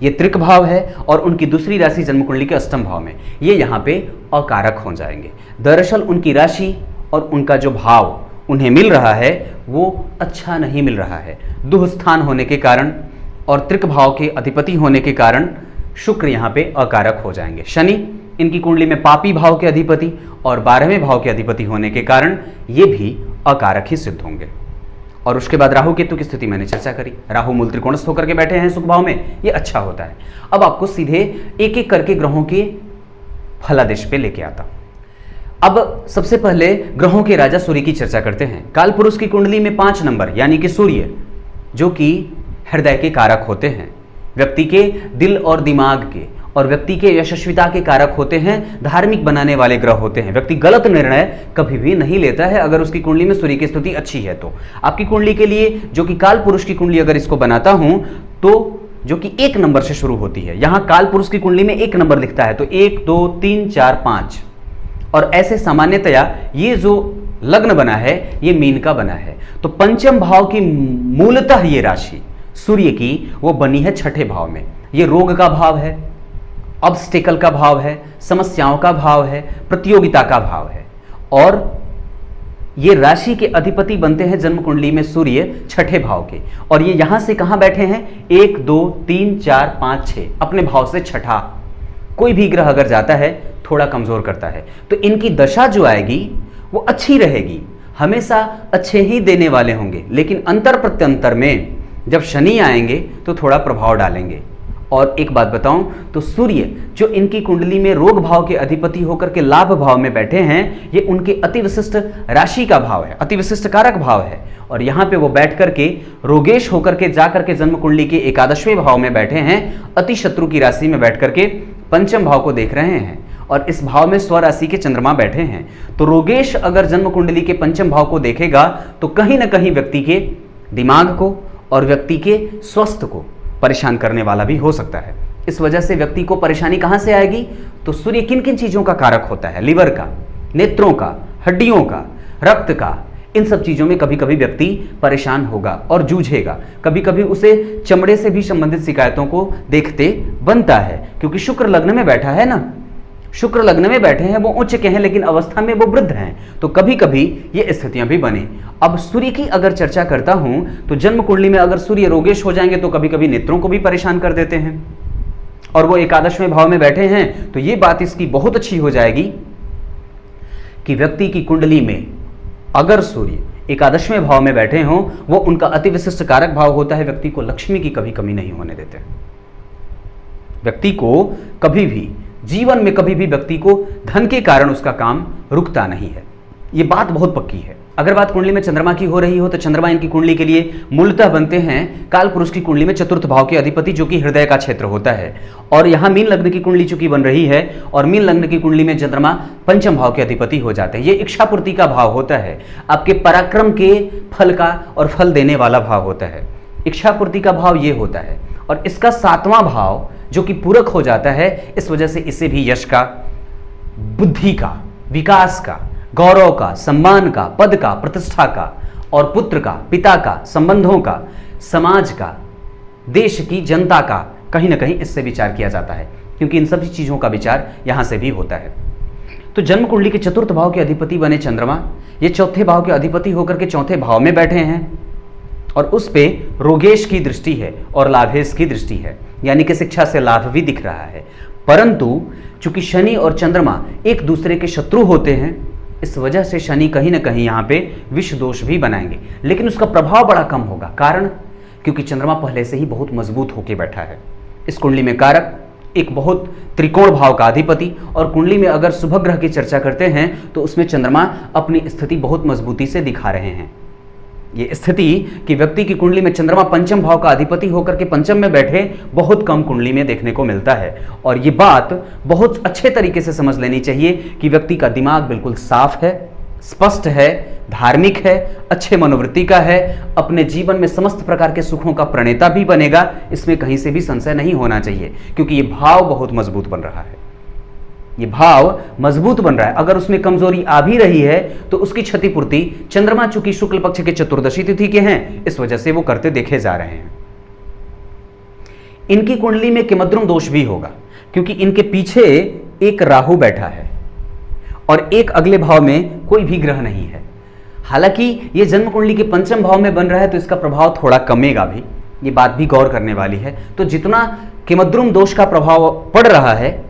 ये त्रिक भाव है और उनकी दूसरी राशि जन्म कुंडली के अष्टम भाव में, ये यहाँ पे अकारक हो जाएंगे। दरअसल उनकी राशि और उनका जो भाव उन्हें मिल रहा है वो अच्छा नहीं मिल रहा है। दुह स्थान होने के कारण और त्रिक भाव के अधिपति होने के कारण शुक्र यहाँ पे अकारक हो जाएंगे। शनि इनकी कुंडली में पापी भाव के अधिपति और 12वें भाव के अधिपति होने के कारण ये भी अकारक ही सिद्ध होंगे। और उसके बाद राहु केतु की स्थिति मैंने चर्चा करी। राहु मूल त्रिकोणस्थ होकर के बैठे हैं सुख भाव में, ये अच्छा होता है। अब आपको सीधे एक एक करके ग्रहों के फलादेश पे लेके आता। अब सबसे पहले ग्रहों के राजा सूर्य की चर्चा करते हैं। कालपुरुष की कुंडली में 5 नंबर यानी कि सूर्य, जो कि हृदय के कारक होते हैं, व्यक्ति के दिल और दिमाग के और व्यक्ति के यशस्विता के कारक होते हैं, धार्मिक बनाने वाले ग्रह होते हैं। व्यक्ति गलत निर्णय कभी भी नहीं लेता है अगर उसकी कुंडली में सूर्य की स्थिति अच्छी है तो। आपकी कुंडली के लिए जो कि काल पुरुष की कुंडली अगर इसको बनाता हूं तो जो कि 1 नंबर से शुरू होती है, यहां काल पुरुष की कुंडली में 1 नंबर लिखता है तो 1 2 3 4 5, और ऐसे सामान्यतया ये जो लग्न बना है ये मीन का बना है। तो पंचम भाव की मूलतः ये राशि सूर्य की वो बनी है छठे भाव में। ये रोग का भाव है, ऑब्स्टेकल का भाव है, समस्याओं का भाव है, प्रतियोगिता का भाव है। और ये राशि के अधिपति बनते हैं जन्म कुंडली में सूर्य छठे भाव के, और ये यहां से कहां बैठे हैं 1 2 3 4 5 6, अपने भाव से छठा। कोई भी ग्रह अगर जाता है थोड़ा कमजोर करता है, तो इनकी दशा जो आएगी वो अच्छी रहेगी हमेशा अच्छे ही देने वाले होंगे, लेकिन अंतर प्रत्यंतर में जब शनि आएंगे तो थोड़ा प्रभाव डालेंगे। और एक बात बताऊं तो सूर्य जो इनकी कुंडली में रोग भाव के अधिपति होकर के लाभ भाव में बैठे हैं, ये उनके अति विशिष्ट राशि का भाव है, अति विशिष्ट कारक भाव है। और यहाँ पे वो बैठ करके रोगेश होकर के जाकर के जन्म कुंडली के एकादशवें भाव में बैठे हैं, अति शत्रु की राशि में बैठ करके पंचम भाव को देख रहे हैं। और इस भाव में स्वराशि के चंद्रमा बैठे हैं। तो रोगेश अगर जन्म कुंडली के पंचम भाव को देखेगा तो कहीं ना कहीं व्यक्ति के दिमाग को और व्यक्ति के स्वास्थ्य को परेशान करने वाला भी हो सकता है। इस वजह से व्यक्ति को परेशानी कहां से आएगी, तो सूर्य किन किन चीजों का कारक होता है, लिवर का, नेत्रों का, हड्डियों का, रक्त का, इन सब चीजों में कभी कभी व्यक्ति परेशान होगा और जूझेगा। कभी कभी उसे चमड़े से भी संबंधित शिकायतों को देखते बनता है, क्योंकि शुक्र लग्न में बैठा है ना, शुक्र लग्न में बैठे हैं, वो उच्च के हैं लेकिन अवस्था में वो वृद्ध हैं, तो कभी कभी ये स्थितियां भी बने। अब सूर्य की अगर चर्चा करता हूं तो जन्म कुंडली में अगर सूर्य रोगेश हो जाएंगे तो कभी कभी नेत्रों को भी परेशान कर देते हैं। और वो एकादशवें भाव में बैठे हैं तो ये बात इसकी बहुत अच्छी हो जाएगी कि व्यक्ति की कुंडली में अगर सूर्य एकादशवें भाव में बैठे हों, वो उनका अति विशिष्ट कारक भाव होता है, व्यक्ति को लक्ष्मी की कभी कमी नहीं होने देते। व्यक्ति को कभी भी जीवन में कभी भी व्यक्ति को धन के कारण उसका काम रुकता नहीं है, ये बात बहुत पक्की है। अगर बात कुंडली में चंद्रमा की हो रही हो तो चंद्रमा इनकी कुंडली के लिए मूलतः बनते हैं काल पुरुष की कुंडली में चतुर्थ भाव के अधिपति, जो कि हृदय का क्षेत्र होता है। और यहाँ मीन लग्न की कुंडली चूंकि बन रही है और मीन लग्न की कुंडली में चंद्रमा पंचम भाव के अधिपति हो जाते हैं। ये इच्छा पूर्ति का भाव होता है, आपके पराक्रम के फल का और फल देने वाला भाव होता है। इच्छा पूर्ति का भाव ये होता है और इसका सातवां भाव जो कि पूरक हो जाता है, इस वजह से इसे भी यश का, बुद्धि का, विकास का, गौरव का, सम्मान का, पद का, प्रतिष्ठा का और पुत्र का, पिता का, संबंधों का, समाज का, देश की जनता का कहीं ना कहीं इससे विचार किया जाता है, क्योंकि इन सभी चीजों का विचार यहां से भी होता है। तो जन्म कुंडली के चतुर्थ भाव के अधिपति बने चंद्रमा, ये चौथे भाव के अधिपति होकर के चौथे भाव में बैठे हैं और उस पे रोगेश की दृष्टि है और लाभेश की दृष्टि है, यानी कि शिक्षा से लाभ भी दिख रहा है। परंतु चूंकि शनि और चंद्रमा एक दूसरे के शत्रु होते हैं, इस वजह से शनि कहीं ना कहीं यहाँ पे विष दोष भी बनाएंगे, लेकिन उसका प्रभाव बड़ा कम होगा। कारण क्योंकि चंद्रमा पहले से ही बहुत मजबूत होकर बैठा है। इस कुंडली में कारक एक बहुत त्रिकोण भाव का अधिपति, और कुंडली में अगर शुभ ग्रह की चर्चा करते हैं तो उसमें चंद्रमा अपनी स्थिति बहुत मजबूती से दिखा रहे हैं। ये स्थिति कि व्यक्ति की कुंडली में चंद्रमा पंचम भाव का अधिपति होकर के पंचम में बैठे बहुत कम कुंडली में देखने को मिलता है। और ये बात बहुत अच्छे तरीके से समझ लेनी चाहिए कि व्यक्ति का दिमाग बिल्कुल साफ है, स्पष्ट है, धार्मिक है, अच्छे मनोवृत्ति का है, अपने जीवन में समस्त प्रकार के सुखों का प्रणेता भी बनेगा, इसमें कहीं से भी संशय नहीं होना चाहिए, क्योंकि ये भाव बहुत मजबूत बन रहा है। ये भाव मजबूत बन रहा है। अगर उसमें कमजोरी आ भी रही है तो उसकी क्षतिपूर्ति चंद्रमा चूंकि शुक्ल पक्ष के चतुर्दशी तिथि के हैं, इस वजह से वो करते देखे जा रहे हैं। इनकी कुंडली में किमद्रुम दोष भी होगा, क्योंकि इनके पीछे एक राहु बैठा है और एक अगले भाव में कोई भी ग्रह नहीं है। हालांकि ये जन्म कुंडली के पंचम भाव में बन रहा है तो इसका प्रभाव थोड़ा कमेगा भी, ये बात भी गौर करने वाली है। तो जितना किमद्रुम दोष का प्रभाव पड़ रहा है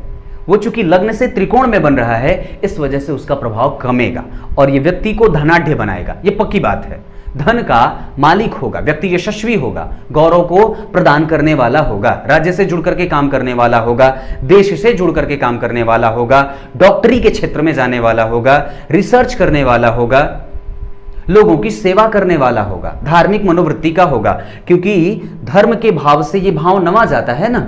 वो चूंकि लग्न से त्रिकोण में बन रहा है, इस वजह से उसका प्रभाव कमेगा और ये व्यक्ति को धनाढ्य बनाएगा, ये पक्की बात है। धन का मालिक होगा, व्यक्ति यशस्वी होगा, गौरव को प्रदान करने वाला होगा, राज्य से जुड़ करके काम करने वाला होगा, देश से जुड़ करके काम करने वाला होगा, डॉक्टरी के क्षेत्र में जाने वाला होगा, रिसर्च करने वाला होगा, लोगों की सेवा करने वाला होगा, धार्मिक मनोवृत्ति का होगा, क्योंकि धर्म के भाव से ये भाव नवा जाता है ना।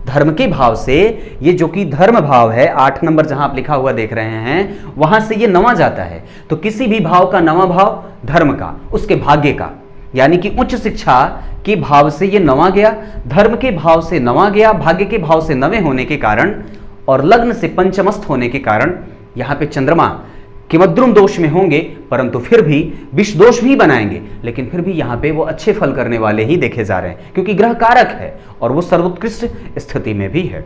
धर्म के भाव से ये जो कि धर्म भाव है, 8 नंबर जहां आप लिखा हुआ देख रहे हैं, वहां से ये नवा जाता है। तो किसी भी भाव का नवा भाव धर्म का, उसके भाग्य का, यानी कि उच्च शिक्षा के भाव से ये नवा गया, धर्म के भाव से नवा गया, भाग्य के भाव से नवे होने के कारण और लग्न से पंचमस्थ होने के कारण यहां पे चंद्रमा किमद्रुम दोष में होंगे, परंतु फिर भी विष दोष भी बनाएंगे, लेकिन फिर भी यहाँ पे वो अच्छे फल करने वाले ही देखे जा रहे हैं, क्योंकि ग्रह कारक है और वो सर्वोत्कृष्ट स्थिति में भी है।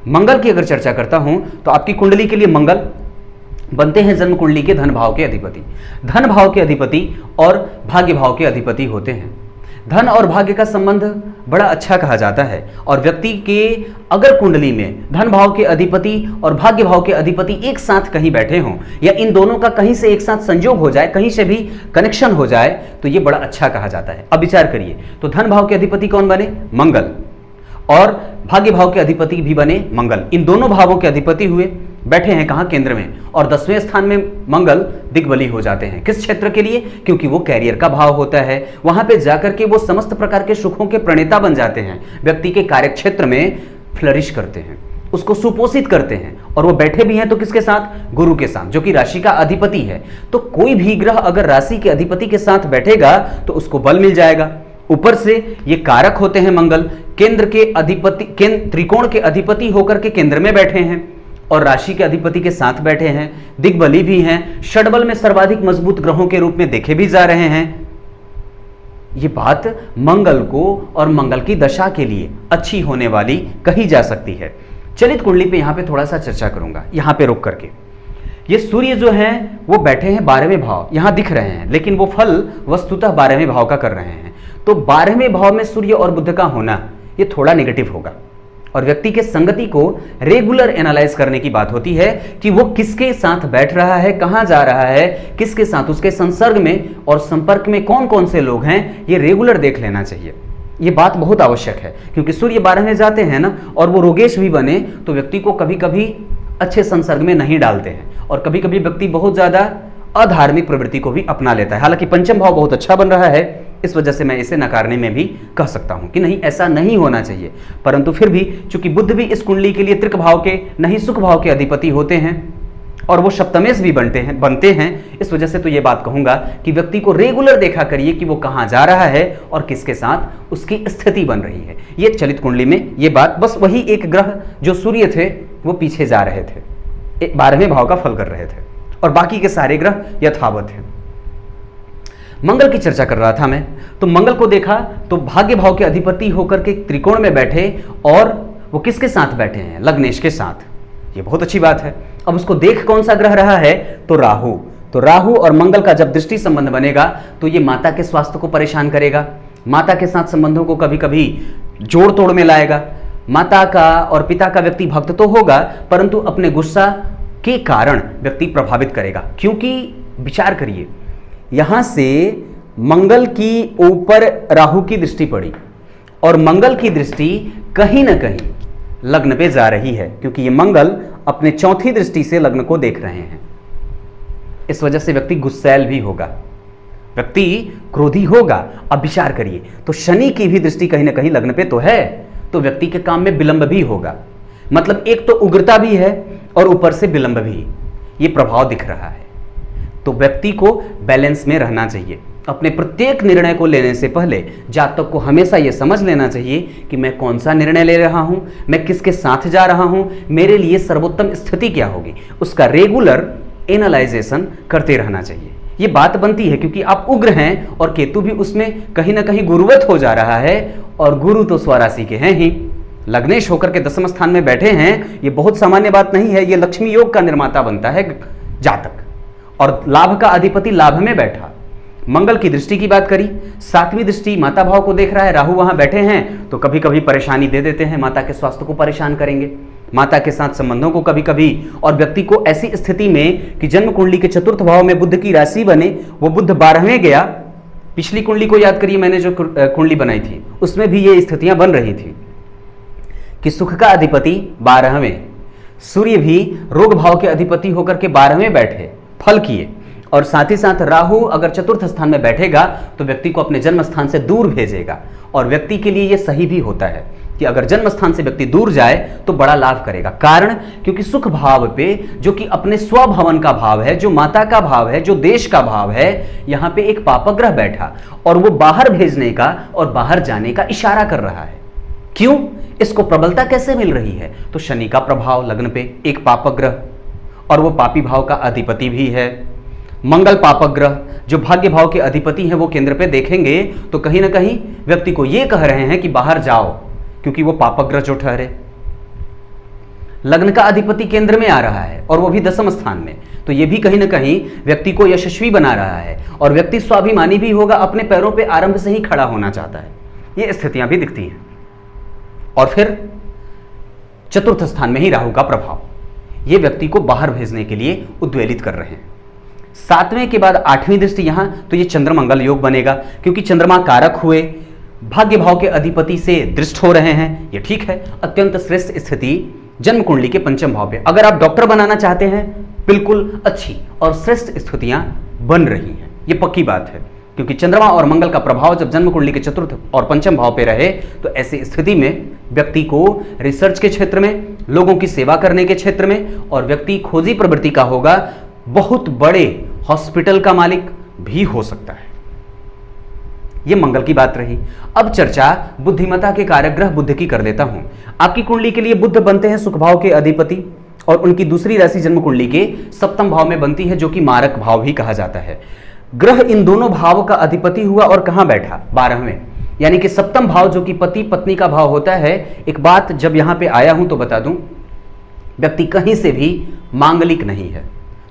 मंगल की अगर चर्चा करता हूं तो आपकी कुंडली के लिए मंगल बनते हैं जन्म कुंडली के धन भाव के अधिपति। धन भाव के अधिपति और भाग्य भाव के अधिपति होते हैं। धन और भाग्य का संबंध बड़ा अच्छा कहा जाता है। और व्यक्ति के अगर कुंडली में धन भाव के अधिपति और भाग्य भाव के अधिपति एक साथ कहीं बैठे हों या इन दोनों का कहीं से एक साथ संयोग हो जाए, कहीं से भी कनेक्शन हो जाए, तो ये बड़ा अच्छा कहा जाता है। अब विचार करिए, तो धन भाव के अधिपति कौन बने? मंगल। और भाग्य भाव के अधिपति भी बने मंगल। इन दोनों भावों के अधिपति हुए, बैठे हैं कहां? केंद्र में। और 10वें स्थान में मंगल दिग्बली हो जाते हैं। किस क्षेत्र के लिए? क्योंकि वो कैरियर का भाव होता है, वहां पे जाकर के वो समस्त प्रकार के सुखों के प्रणेता बन जाते हैं, व्यक्ति के कार्य क्षेत्र में फ्लरिश करते हैं, उसको सुपोषित करते हैं। और वो बैठे भी हैं तो किसके साथ? गुरु के साथ, जो कि राशि का अधिपति है। तो कोई भी ग्रह अगर राशि के अधिपति के साथ बैठेगा तो उसको बल मिल जाएगा। ऊपर से ये कारक होते हैं मंगल, केंद्र के अधिपति, त्रिकोण के अधिपति होकर के केंद्र में बैठे हैं और राशि के अधिपति के साथ बैठे हैं, दिग्बली भी हैं, षडबल में सर्वाधिक मजबूत ग्रहों के रूप में देखे भी जा रहे हैं। ये बात मंगल को और मंगल की दशा के लिए अच्छी होने वाली कही जा सकती है। चलित कुंडली पे यहां पे थोड़ा सा चर्चा करूंगा, यहां पे रुक करके। ये सूर्य जो हैं वो बैठे हैं 12वें भाव, यहां दिख रहे हैं, लेकिन वो फल वस्तुतः 12वें भाव का कर रहे हैं। तो 12वें भाव में सूर्य और बुध का होना ये थोड़ा नेगेटिव होगा। और व्यक्ति के संगति को रेगुलर एनालाइज करने की बात होती है कि वो किसके साथ बैठ रहा है, कहां जा रहा है, किसके साथ, उसके संसर्ग में और संपर्क में कौन कौन से लोग हैं, ये रेगुलर देख लेना चाहिए। ये बात बहुत आवश्यक है, क्योंकि सूर्य 12वें जाते हैं ना, और वो रोगेश भी बने तो व्यक्ति को कभी कभी अच्छे संसर्ग में नहीं डालते हैं, और कभी कभी व्यक्ति बहुत ज्यादा अधार्मिक प्रवृत्ति को भी अपना लेता है। हालांकि पंचम भाव बहुत अच्छा बन रहा है, इस वजह से मैं इसे नकारने में भी कह सकता हूं कि नहीं, ऐसा नहीं होना चाहिए। परंतु फिर भी चूंकि बुध भी इस कुंडली के लिए त्रिक भाव के नहीं सुख भाव के अधिपति होते हैं और वो सप्तमेश भी बनते हैं, इस वजह से तो ये बात कहूंगा कि व्यक्ति को रेगुलर देखा करिए कि वो कहां जा रहा है और किसके साथ उसकी स्थिति बन रही है। ये चलित कुंडली में ये बात, बस वही एक ग्रह जो सूर्य थे वो पीछे जा रहे थे, 12वें भाव का फल कर रहे थे, और बाकी के सारे ग्रह यथावत हैं। मंगल की चर्चा कर रहा था मैं, तो मंगल को देखा तो भाग्य भाव के अधिपति होकर के त्रिकोण में बैठे, और वो किसके साथ बैठे हैं? लग्नेश के साथ। ये बहुत अच्छी बात है। अब उसको देख कौन सा ग्रह रहा है? तो राहु। तो राहु और मंगल का जब दृष्टि संबंध बनेगा तो ये माता के स्वास्थ्य को परेशान करेगा, माता के साथ संबंधों को कभी कभी जोड़ तोड़ में लाएगा। माता का और पिता का व्यक्ति भक्त तो होगा, परंतु अपने गुस्सा के कारण व्यक्ति प्रभावित करेगा। क्योंकि विचार करिए, यहां से मंगल की ऊपर राहु की दृष्टि पड़ी और मंगल की दृष्टि कहीं ना कहीं लग्न पे जा रही है, क्योंकि ये मंगल अपने चौथी दृष्टि से लग्न को देख रहे हैं। इस वजह से व्यक्ति गुस्सैल भी होगा, व्यक्ति क्रोधी होगा। अब विचार करिए, तो शनि की भी दृष्टि कहीं ना कहीं लग्न पे तो है, तो व्यक्ति के काम में विलंब भी होगा। मतलब एक तो उग्रता भी है और ऊपर से विलंब भी, ये प्रभाव दिख रहा है। तो व्यक्ति को बैलेंस में रहना चाहिए। अपने प्रत्येक निर्णय को लेने से पहले जातक को हमेशा यह समझ लेना चाहिए कि मैं कौन सा निर्णय ले रहा हूं, मैं किसके साथ जा रहा हूं, मेरे लिए सर्वोत्तम स्थिति क्या होगी, उसका रेगुलर एनालाइजेशन करते रहना चाहिए। ये बात बनती है क्योंकि आप उग्र हैं और केतु भी उसमें कहीं ना कहीं गुरुवत हो जा रहा है, और गुरु तो स्वराशि के हैं ही, लग्नेश होकर के 10वें स्थान में बैठे हैं। ये बहुत सामान्य बात नहीं है, ये लक्ष्मी योग का निर्माता बनता है जातक। और लाभ का अधिपति लाभ में बैठा। मंगल की दृष्टि की बात करी, 7वीं दृष्टि माता भाव को देख रहा है, राहु वहां बैठे हैं, तो कभी कभी परेशानी दे देते हैं, माता के स्वास्थ्य को परेशान करेंगे, माता के साथ संबंधों को कभी कभी। और व्यक्ति को ऐसी स्थिति में कि जन्म कुंडली के चतुर्थ भाव में बुध की राशि बने, वो बुध 12वें गया। पिछली कुंडली को याद करिए, मैंने जो कुंडली बनाई थी उसमें भी ये स्थितियां बन रही थी कि सुख का अधिपति 12वें, सूर्य भी रोग भाव के अधिपति होकर के 12वें बैठे, फल किए। और साथ ही साथ राहु अगर चतुर्थ स्थान में बैठेगा तो व्यक्ति को अपने जन्म स्थान से दूर भेजेगा। और व्यक्ति के लिए यह सही भी होता है कि अगर जन्म स्थान से व्यक्ति दूर जाए तो बड़ा लाभ करेगा। कारण क्योंकि सुख भाव पे, जो कि अपने स्वभवन का भाव है, जो माता का भाव है, जो देश का भाव है, यहां पे एक पापग्रह बैठा और वो बाहर भेजने का और बाहर जाने का इशारा कर रहा है। क्यों? इसको प्रबलता कैसे मिल रही है? तो शनि का प्रभाव लग्न पे, एक पापग्रह, और वो पापी भाव का अधिपति भी है। मंगल पापग्रह जो भाग्य भाव के अधिपति हैं वो केंद्र पे देखेंगे तो कहीं ना कहीं व्यक्ति को ये कह रहे हैं कि बाहर जाओ, क्योंकि वो पापग्रह जो ठहरे। लग्न का अधिपति केंद्र में आ रहा है और वो भी दसम स्थान में, तो ये भी कहीं ना कहीं व्यक्ति को यशस्वी बना रहा है और व्यक्ति स्वाभिमानी भी होगा, अपने पैरों पे आरंभ से ही खड़ा होना चाहता है। ये स्थितियां भी दिखती हैं। और फिर चतुर्थ स्थान में ही राहु का प्रभाव, ये व्यक्ति को बाहर भेजने के लिए उद्वेलित कर रहे हैं। सातवें के बाद आठवीं दृष्टि यहां, तो ये चंद्रमंगल योग बनेगा, क्योंकि चंद्रमा कारक हुए, भाग्य भाव के अधिपति से दृष्ट हो रहे हैं। ये ठीक है, अत्यंत श्रेष्ठ स्थिति जन्म कुंडली के पंचम भाव पे। अगर आप डॉक्टर बनाना चाहते हैं, बिल्कुल अच्छी और श्रेष्ठ स्थितियां बन रही हैं, ये पक्की बात है, क्योंकि चंद्रमा और मंगल का प्रभाव जब जन्म कुंडली के चतुर्थ और पंचम भाव पे रहे तो ऐसी स्थिति में व्यक्ति को रिसर्च के क्षेत्र में, लोगों की सेवा करने के क्षेत्र में, और व्यक्ति खोजी प्रवृत्ति का होगा, बहुत बड़े हॉस्पिटल का मालिक भी हो सकता है। यह मंगल की बात रही। अब चर्चा बुद्धिमत्ता के कारक ग्रह बुध की कर लेता हूं। आपकी कुंडली के लिए बुध बनते हैं सुख भाव के अधिपति, और उनकी दूसरी राशि जन्म कुंडली के सप्तम भाव में बनती है, जो कि मारक भाव भी कहा जाता है। ग्रह इन दोनों भाव का अधिपति हुआ और कहां बैठा? 12वें, यानी कि सप्तम भाव जो कि पति पत्नी का भाव होता है। एक बात जब यहां पे आया हूं तो बता दूं, व्यक्ति कहीं से भी मांगलिक नहीं है,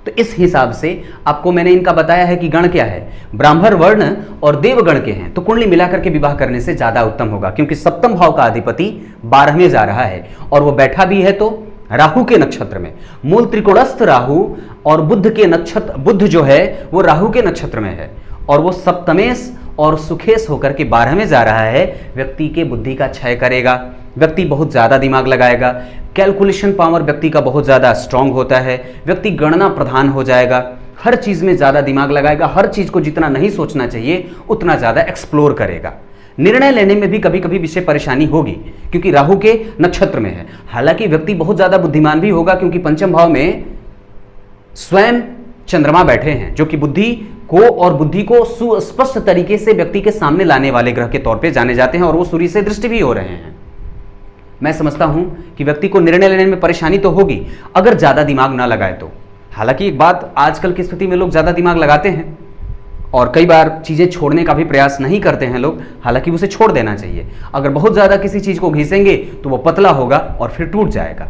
तो इस हिसाब से आपको मैंने इनका बताया है कि गण क्या है, ब्राह्मण वर्ण और देवगण के हैं, तो कुंडली मिलाकर के विवाह करने से ज्यादा उत्तम होगा, क्योंकि सप्तम भाव का अधिपति 12वें जा रहा है और वो बैठा भी है तो राहु के नक्षत्र में। मूल त्रिकोणस्थ राहु और बुध के नक्षत्र, बुध जो है वो राहु के नक्षत्र में है और वो सप्तमेश और सुखेश होकर के 12वें जा रहा है। व्यक्ति के बुद्धि का क्षय करेगा, व्यक्ति बहुत ज्यादा दिमाग लगाएगा, कैलकुलेशन पावर व्यक्ति का बहुत ज्यादा स्ट्रांग होता है, व्यक्ति गणना प्रधान हो जाएगा, हर चीज में ज्यादा दिमाग लगाएगा, हर चीज को जितना नहीं सोचना चाहिए उतना ज्यादा एक्सप्लोर करेगा। निर्णय लेने में भी कभी कभी विषय परेशानी होगी, क्योंकि राहु के नक्षत्र में है। हालांकि व्यक्ति बहुत ज्यादा बुद्धिमान भी होगा, क्योंकि पंचम भाव में स्वयं चंद्रमा बैठे हैं, जो कि बुद्धि को और बुद्धि को सुस्पष्ट तरीके से व्यक्ति के सामने लाने वाले ग्रह के तौर पे जाने जाते हैं, और वो सूर्य से दृष्टि भी हो रहे हैं। मैं समझता हूं कि व्यक्ति को निर्णय लेने में परेशानी तो होगी अगर ज्यादा दिमाग ना लगाए तो। हालांकि एक बात, आजकल की स्थिति में लोग ज्यादा दिमाग लगाते हैं और कई बार चीजें छोड़ने का भी प्रयास नहीं करते हैं लोग, हालांकि उसे छोड़ देना चाहिए। अगर बहुत ज्यादा किसी चीज को घिसेंगे तो वो पतला होगा और फिर टूट जाएगा।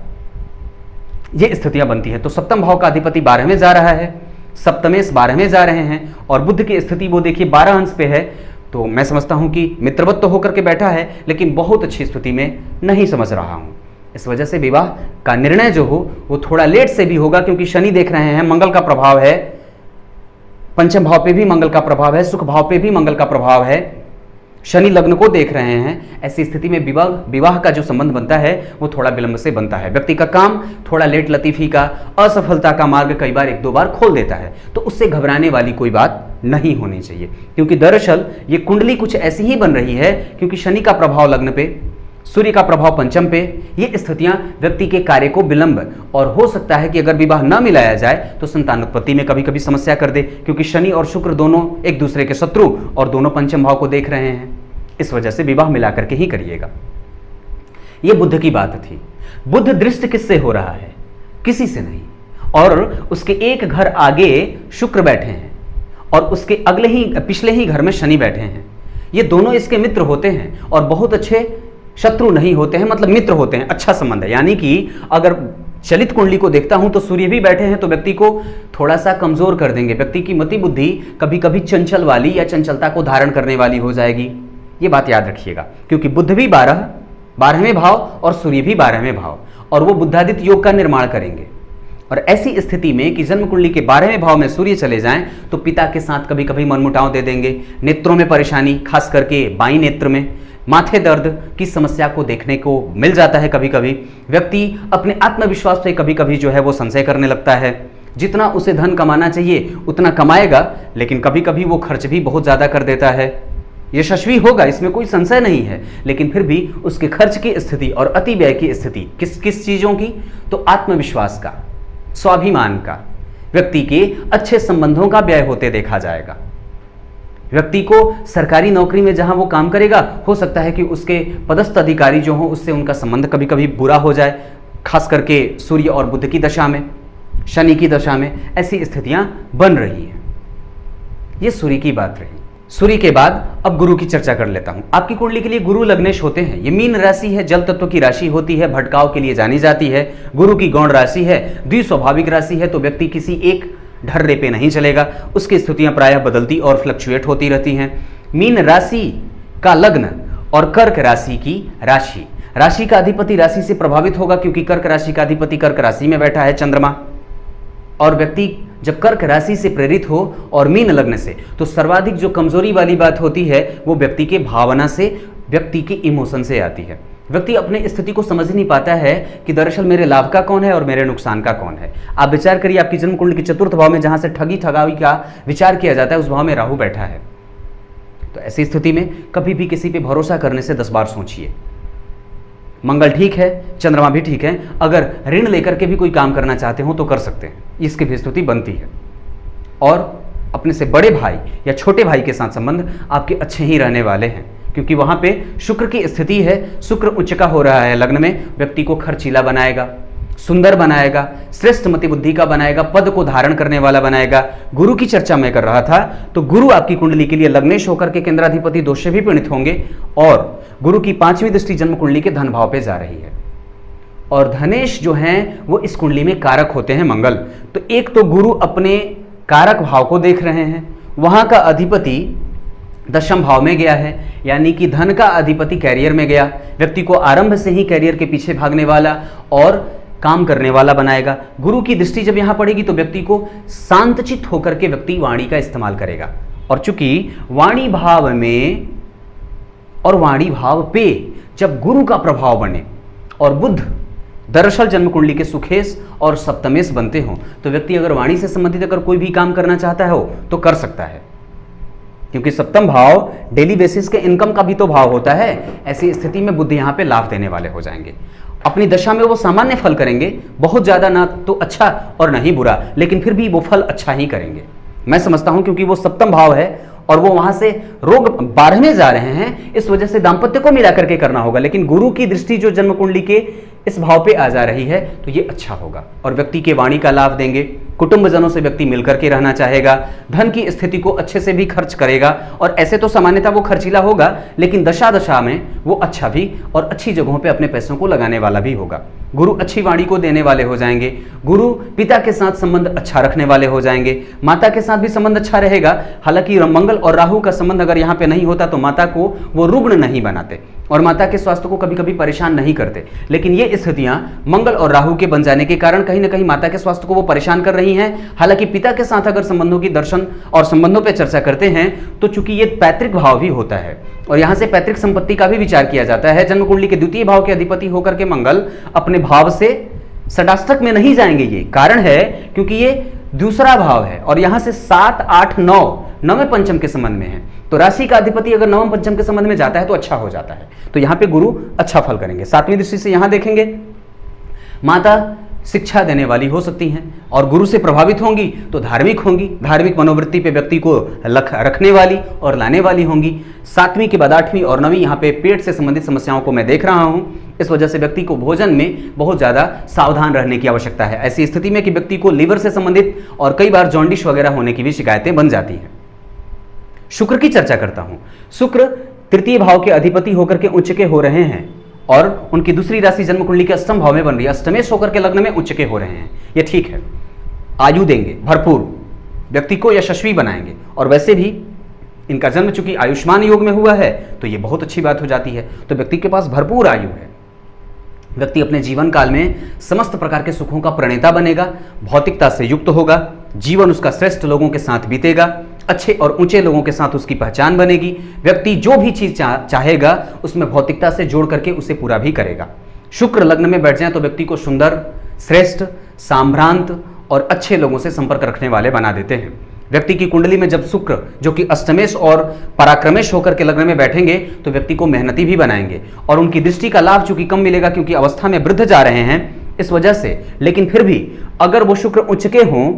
ये स्थितियां बनती है। तो सप्तम भाव का अधिपति 12वें जा रहा है, सप्तमेश 12वें जा रहे हैं, और बुध की स्थिति वो देखिए 12 अंश पे है, तो मैं समझता हूं कि मित्रवत तो होकर के बैठा है, लेकिन बहुत अच्छी स्थिति में नहीं समझ रहा हूं। इस वजह से विवाह का निर्णय जो हो वो थोड़ा लेट से भी होगा, क्योंकि शनि देख रहे हैं, मंगल का प्रभाव है, पंचम भाव पे भी मंगल का प्रभाव है, सुख भाव पे भी मंगल का प्रभाव है, शनि लग्न को देख रहे हैं। ऐसी स्थिति में विवाह का जो संबंध बनता है वो थोड़ा विलंब से बनता है। व्यक्ति का काम थोड़ा लेट लतीफी का, असफलता का मार्ग कई बार 1-2 बार खोल देता है, तो उससे घबराने वाली कोई बात नहीं होनी चाहिए, क्योंकि दरअसल ये कुंडली कुछ ऐसी ही बन रही है, क्योंकि शनि का प्रभाव लग्न पे, सूर्य का प्रभाव पंचम पे, ये स्थितियां व्यक्ति के कार्य को विलंब, और हो सकता है कि अगर विवाह न मिलाया जाए तो संतानोत्पत्ति में कभी कभी समस्या कर दे, क्योंकि शनि और शुक्र दोनों एक दूसरे के शत्रु और दोनों पंचम भाव को देख रहे हैं। इस वजह से विवाह मिला करके ही करिएगा। यह बुध की बात थी। बुध दृष्ट किससे हो रहा है? किसी से नहीं, और उसके एक घर आगे शुक्र बैठे हैं और उसके अगले ही पिछले ही घर में शनि बैठे हैं। ये दोनों इसके मित्र होते हैं और बहुत अच्छे शत्रु नहीं होते हैं, मतलब मित्र होते हैं, अच्छा संबंध है। यानी कि अगर चलित कुंडली को देखता हूं तो सूर्य भी बैठे हैं, तो व्यक्ति को थोड़ा सा कमजोर कर देंगे। व्यक्ति की मति बुद्धि कभी कभी चंचल वाली या चंचलता को धारण करने वाली हो जाएगी। ये बात याद रखिएगा, क्योंकि बुध भी 12वें भाव और सूर्य भी 12वें भाव, और वो बुद्धादित्य योग का निर्माण करेंगे। और ऐसी स्थिति में कि जन्म कुंडली के 12वें भाव में सूर्य चले जाएं तो पिता के साथ कभी कभी मनमुटाव दे देंगे, नेत्रों में परेशानी, खास करके बाईं नेत्र में माथे दर्द की समस्या को देखने को मिल जाता है। कभी कभी व्यक्ति अपने आत्मविश्वास से कभी कभी जो है वो संशय करने लगता है। जितना उसे धन कमाना चाहिए उतना कमाएगा, लेकिन कभी कभी वो खर्च भी बहुत ज़्यादा कर देता है। यशस्वी होगा, इसमें कोई संशय नहीं है, लेकिन फिर भी उसके खर्च की स्थिति और अति व्यय की स्थिति किस किस चीज़ों की? तो आत्मविश्वास का, स्वाभिमान का, व्यक्ति के अच्छे संबंधों का व्यय होते देखा जाएगा। व्यक्ति को सरकारी नौकरी में जहां वो काम करेगा, हो सकता है कि उसके पदस्थ अधिकारी जो हों उससे उनका संबंध कभी कभी बुरा हो जाए, खास करके सूर्य और बुध की दशा में, शनि की दशा में ऐसी स्थितियां बन रही हैं। ये सूर्य की बात रही। सूर्य के बाद अब गुरु की चर्चा कर लेता हूं। आपकी कुंडली के लिए गुरु लग्नेश होते हैं। ये मीन राशि है, जल तत्व की राशि होती है, भटकाव के लिए जानी जाती है। गुरु की गौण राशि है, द्विस्वाभाविक राशि है, तो व्यक्ति किसी एक ढर्रे पे नहीं चलेगा, उसकी स्थितियां प्रायः बदलती और फ्लक्चुएट होती रहती हैं। मीन राशि का लग्न और कर्क राशि की राशि, राशि का अधिपति राशि से प्रभावित होगा, क्योंकि कर्क राशि का अधिपति कर्क राशि में बैठा है चंद्रमा। और व्यक्ति जब कर्क राशि से प्रेरित हो और मीन लग्न से, तो सर्वाधिक जो कमजोरी वाली बात होती है वो व्यक्ति के भावना से, व्यक्ति के इमोशन से आती है। व्यक्ति अपने स्थिति को समझ नहीं पाता है कि दरअसल मेरे लाभ का कौन है और मेरे नुकसान का कौन है। आप विचार करिए, आपकी जन्म कुंडली के चतुर्थ भाव में जहां से ठगी ठगावी का विचार किया जाता है, उस भाव में राहु बैठा है। तो ऐसी स्थिति में कभी भी किसी पे भरोसा करने से 10 बार सोचिए। मंगल ठीक है, चंद्रमा भी ठीक है, अगर ऋण लेकर के भी कोई काम करना चाहते हो तो कर सकते हैं, इसकी भी स्थिति बनती है। और अपने से बड़े भाई या छोटे भाई के साथ संबंध आपके अच्छे ही रहने वाले हैं, क्योंकि वहां पे शुक्र की स्थिति है, शुक्र उच्च का हो रहा है लग्न में, व्यक्ति को खर्चीला बनाएगा, सुंदर बनाएगा, श्रेष्ठ मति बुद्धि का बनाएगा, पद को धारण करने वाला बनाएगा। गुरु की चर्चा मैं कर रहा था, तो गुरु आपकी कुंडली के लिए लग्नेश होकर के केंद्राधिपति दोष से भी पीड़ित होंगे, और गुरु की 5वीं दृष्टि जन्म कुंडली के धन भाव पे जा रही है। और धनेश जो हैं वो इस कुंडली में कारक होते हैं मंगल। तो एक तो गुरु अपने कारक भाव को देख रहे हैं, वहां का अधिपति 10म भाव में गया है, यानी कि धन का अधिपति कैरियर में गया, व्यक्ति को आरंभ से ही कैरियर के पीछे भागने वाला और काम करने वाला बनाएगा। गुरु की दृष्टि जब यहां पड़ेगी तो व्यक्ति को शांतचित्त होकर के व्यक्ति वाणी का इस्तेमाल करेगा। और चूंकि वाणी भाव में और वाणी भाव पे जब गुरु का प्रभाव बने और बुध दरअसल जन्म कुंडली के सुखेश और सप्तमेश बनते हो, तो व्यक्ति अगर वाणी से संबंधित अगर कोई भी काम करना चाहता हो तो कर सकता है, क्योंकि 7म भाव डेली बेसिस के इनकम का भी तो भाव होता है। ऐसी स्थिति में बुद्ध यहाँ पे लाभ देने वाले हो जाएंगे। अपनी दशा में वो सामान्य फल करेंगे, बहुत ज्यादा ना तो अच्छा और ना ही बुरा, लेकिन फिर भी वो फल अच्छा ही करेंगे, मैं समझता हूं, क्योंकि वो 7म भाव है और वो वहां से रोग 12वें जा रहे हैं, इस वजह से दाम्पत्य को मिला करके करना होगा। लेकिन गुरु की दृष्टि जो जन्म कुंडली के इस भाव पे आ जा रही है तो ये अच्छा होगा और व्यक्ति के वाणी का लाभ देंगे। कुटुंबजनों से व्यक्ति मिलकर के रहना चाहेगा, धन की स्थिति को अच्छे से भी खर्च करेगा, और ऐसे तो सामान्यतः वो खर्चीला होगा, लेकिन दशा में वो अच्छा भी और अच्छी जगहों पे अपने पैसों को लगाने वाला भी होगा। गुरु अच्छी वाणी को देने वाले हो जाएंगे। गुरु पिता के साथ संबंध अच्छा रखने वाले हो जाएंगे, माता के साथ भी संबंध अच्छा रहेगा। हालांकि मंगल और राहु का संबंध अगर यहाँ पे नहीं होता तो माता को वो रुग्ण नहीं बनाते और माता के स्वास्थ्य को कभी कभी परेशान नहीं करते, लेकिन ये स्थितियां मंगल और राहु के बन जाने के कारण कहीं ना कहीं माता के स्वास्थ्य को वो परेशान कर रही हैं। हालांकि पिता के साथ अगर संबंधों की दर्शन और संबंधों पर चर्चा करते हैं तो चूंकि ये पैतृक भाव भी होता है और यहां से पैतृक संपत्ति का भी विचार किया जाता है। जन्म कुंडली के द्वितीय भाव के अधिपति होकर के मंगल अपने भाव से षडाष्टक में नहीं जाएंगे। ये कारण है क्योंकि ये दूसरा भाव है और यहां से 7, 8, 9 नवम पंचम के संबंध में है, तो राशि का अधिपति अगर नवम पंचम के संबंध में जाता है तो अच्छा हो जाता है। तो यहां पे गुरु अच्छा फल करेंगे। 7वीं दृष्टि से यहां देखेंगे, माता शिक्षा देने वाली हो सकती हैं और गुरु से प्रभावित होंगी तो धार्मिक होंगी, धार्मिक मनोवृत्ति पे व्यक्ति को रखने वाली और लाने वाली होंगी। 7वीं के बाद 8वीं और 9वीं यहाँ पे पेट से संबंधित समस्याओं को मैं देख रहा हूँ, इस वजह से व्यक्ति को भोजन में बहुत ज़्यादा सावधान रहने की आवश्यकता है। ऐसी स्थिति में कि व्यक्ति को लीवर से संबंधित और कई बार जॉन्डिस वगैरह होने की भी शिकायतें बन जाती हैं। शुक्र की चर्चा करता हूँ। शुक्र तृतीय भाव के अधिपति होकर के उच्च के हो रहे हैं और उनकी दूसरी राशि जन्म कुंडली के अष्टम भाव में बन रही है, अष्टमेश होकर के लग्न में उच्च के हो रहे हैं। ये ठीक है, आयु देंगे भरपूर, व्यक्ति को यशस्वी बनाएंगे और वैसे भी इनका जन्म चूंकि आयुष्मान योग में हुआ है तो ये बहुत अच्छी बात हो जाती है। तो व्यक्ति के पास भरपूर आयु है, व्यक्ति अपने जीवन काल में समस्त प्रकार के सुखों का प्रणेता बनेगा, भौतिकता से युक्त होगा, जीवन उसका श्रेष्ठ लोगों के साथ बीतेगा, अच्छे और ऊंचे लोगों के साथ उसकी पहचान बनेगी। व्यक्ति जो भी चीज चाहेगा उसमें भौतिकता से जोड़ करके उसे पूरा भी करेगा। शुक्र लग्न में बैठ जाए तो व्यक्ति को सुंदर, श्रेष्ठ, सांभ्रांत और अच्छे लोगों से संपर्क रखने वाले बना देते हैं। व्यक्ति की कुंडली में जब शुक्र जो कि अष्टमेश और पराक्रमेश होकर के लग्न में बैठेंगे तो व्यक्ति को मेहनती भी बनाएंगे और उनकी दृष्टि का लाभ चूंकि कम मिलेगा क्योंकि अवस्था में वृद्ध जा रहे हैं इस वजह से, लेकिन फिर भी अगर वो शुक्र उच्च के हों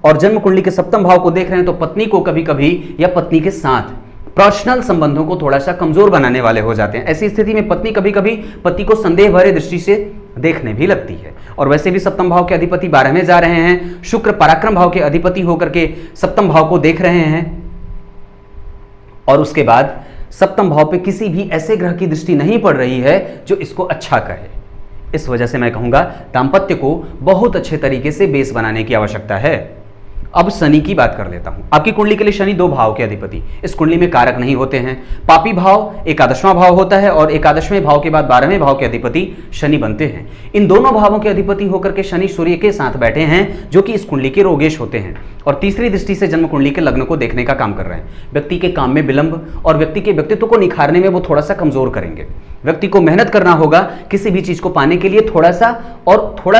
और जन्म कुंडली के सप्तम भाव को देख रहे हैं तो पत्नी को कभी कभी या पत्नी के साथ पर्सनल संबंधों को थोड़ा सा कमजोर बनाने वाले हो जाते हैं। ऐसी स्थिति में पत्नी कभी कभी पति को संदेह भरे दृष्टि से देखने भी लगती है। और वैसे भी सप्तम भाव के अधिपति 12वें जा रहे हैं, शुक्र पराक्रम भाव के अधिपति होकर के सप्तम भाव को देख रहे हैं और उसके बाद सप्तम भाव पे किसी भी ऐसे ग्रह की दृष्टि नहीं पड़ रही है जो इसको अच्छा कहे। इस वजह से मैं कहूंगा दाम्पत्य को बहुत अच्छे तरीके से बेस बनाने की आवश्यकता है। अब शनि की बात कर लेता हूं। आपकी कुंडली के लिए शनि 2 भाव के अधिपति इस कुंडली में कारक नहीं होते हैं। पापी भाव एकादशवां भाव होता है और एकादशवें भाव के बाद 12वें भाव के अधिपति शनि बनते हैं। इन दोनों भावों के अधिपति होकर के शनि सूर्य के साथ बैठे हैं जो कि इस कुंडली के रोगेश होते हैं और तीसरी दृष्टि से जन्म कुंडली के लग्न को देखने का काम कर रहे हैं। व्यक्ति के काम में विलंब और व्यक्ति के व्यक्तित्व को निखारने में वो थोड़ा सा कमजोर करेंगे। व्यक्ति को मेहनत करना होगा किसी भी चीज को पाने के लिए, थोड़ा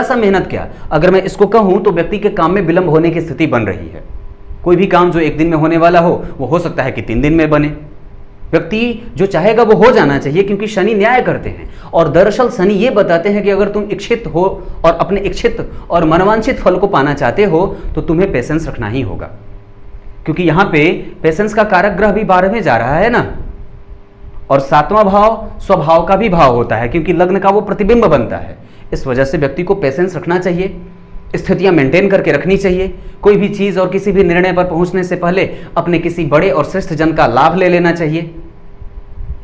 सा मेहनत क्या, अगर मैं इसको कहूं तो व्यक्ति के काम में विलंब होने की स्थिति बन रही है। कोई भी काम जो 1 दिन में होने वाला वो हो सकता है कि 3 दिन में बने। व्यक्ति जो चाहेगा वो हो जाना चाहिए क्योंकि शनि न्याय करते हैं और दरअसल शनि ये बताते हैं कि अगर तुम इच्छित हो और अपने इच्छित और मनवांछित फल को पाना चाहते हो तो तुम्हें पेशेंस रखना ही होगा, क्योंकि यहां पे पेशेंस का कारक ग्रह भी 12वें जा रहा है ना, और 7वां भाव स्वभाव का भी भाव होता है क्योंकि लग्न का वो प्रतिबिंब बनता है। इस वजह से व्यक्ति को पेशेंस रखना चाहिए, स्थितियां मेंटेन करके रखनी चाहिए। कोई भी चीज और किसी भी निर्णय पर पहुंचने से पहले अपने किसी बड़े और श्रेष्ठ जन का लाभ ले लेना चाहिए।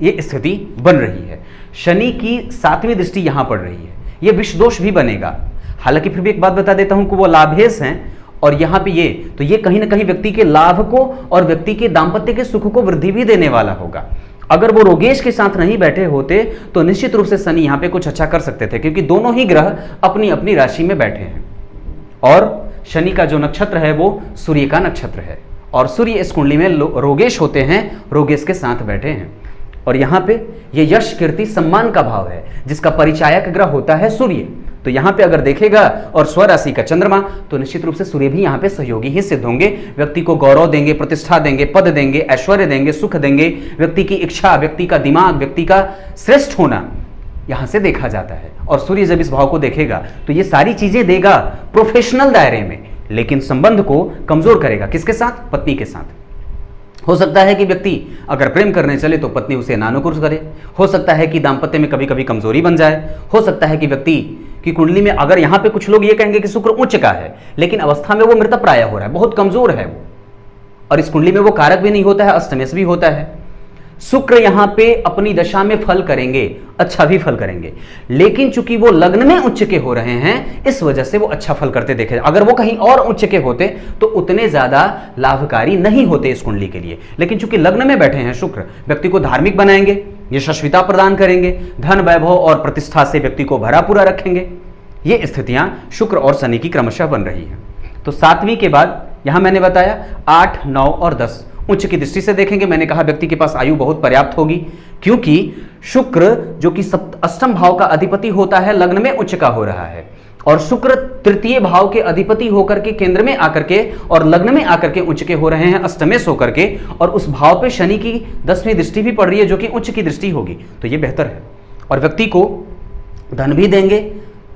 यह स्थिति बन रही है। शनि की 7वीं दृष्टि यहां पड़ रही है, यह विष दोष भी बनेगा। हालांकि फिर भी एक बात बता देता हूं कि वो लाभेश हैं और यहां पे ये कहीं ना कहीं व्यक्ति के लाभ को और व्यक्ति के दाम्पत्य के सुख को वृद्धि भी देने वाला होगा। अगर वो रोगेश के साथ नहीं बैठे होते तो निश्चित रूप से शनि यहां पे कुछ अच्छा कर सकते थे, क्योंकि दोनों ही ग्रह अपनी अपनी राशि में बैठे हैं और शनि का जो नक्षत्र है वो सूर्य का नक्षत्र है और सूर्य इस कुंडली में रोगेश होते हैं, रोगेश के साथ बैठे हैं। और यहां पे ये यश कीर्ति सम्मान का भाव है जिसका परिचायक ग्रह होता है सूर्य। तो यहां पे अगर देखेगा और स्वराशि का चंद्रमा तो निश्चित रूप से सूर्य भी यहां पे सहयोगी ही सिद्ध होंगे। व्यक्ति को गौरव देंगे, प्रतिष्ठा देंगे, पद देंगे, ऐश्वर्य देंगे, सुख देंगे। व्यक्ति की इच्छा, व्यक्ति का दिमाग, व्यक्ति का श्रेष्ठ होना यहां से देखा जाता है। और सूर्य जब इस भाव को देखेगा तो ये सारी चीजें देगा प्रोफेशनल दायरे में, लेकिन संबंध को कमजोर करेगा। किसके साथ? पत्नी के साथ। हो सकता है कि व्यक्ति अगर प्रेम करने चले तो पत्नी उसे नानुकुर करे। हो सकता है कि दाम्पत्य में कभी कभी कमजोरी बन जाए। हो सकता है कि व्यक्ति की कुंडली में, अगर यहां पे कुछ लोग ये कहेंगे कि शुक्र उच्च का है लेकिन अवस्था में वो मृतप्राय हो रहा है, बहुत कमजोर है वो, और इस कुंडली में वो कारक भी नहीं होता है, अष्टमेश भी होता है। शुक्र यहां पे अपनी दशा में फल करेंगे, अच्छा भी फल करेंगे, लेकिन चूंकि वो लग्न में उच्च के हो रहे हैं इस वजह से वो अच्छा फल करते देखे। अगर वो कहीं और उच्च के होते तो उतने ज्यादा लाभकारी नहीं होते इस कुंडली के लिए, लेकिन चूंकि लग्न में बैठे हैं शुक्र, व्यक्ति को धार्मिक बनाएंगे, यशस्विता प्रदान करेंगे, धन वैभव और प्रतिष्ठा से व्यक्ति को भरा पूरा रखेंगे। ये स्थितियां शुक्र और शनि की क्रमशः बन रही हैं। तो 7वीं के बाद यहां मैंने बताया 8, 9 और 10 उच्च की दृष्टि से देखेंगे। मैंने कहा व्यक्ति के पास आयु बहुत पर्याप्त होगी, क्योंकि शुक्र जो कि अष्टम भाव का अधिपति होता है लग्न में उच्च का हो रहा है, और शुक्र 3य भाव के अधिपति होकर के केंद्र में आकर के और लग्न में आकर के उच्च के हो रहे हैं अष्टमेश होकर के, और उस भाव पे शनि की 10वीं दृष्टि भी पड़ रही है जो कि उच्च की दृष्टि होगी। तो ये बेहतर है और व्यक्ति को धन भी देंगे,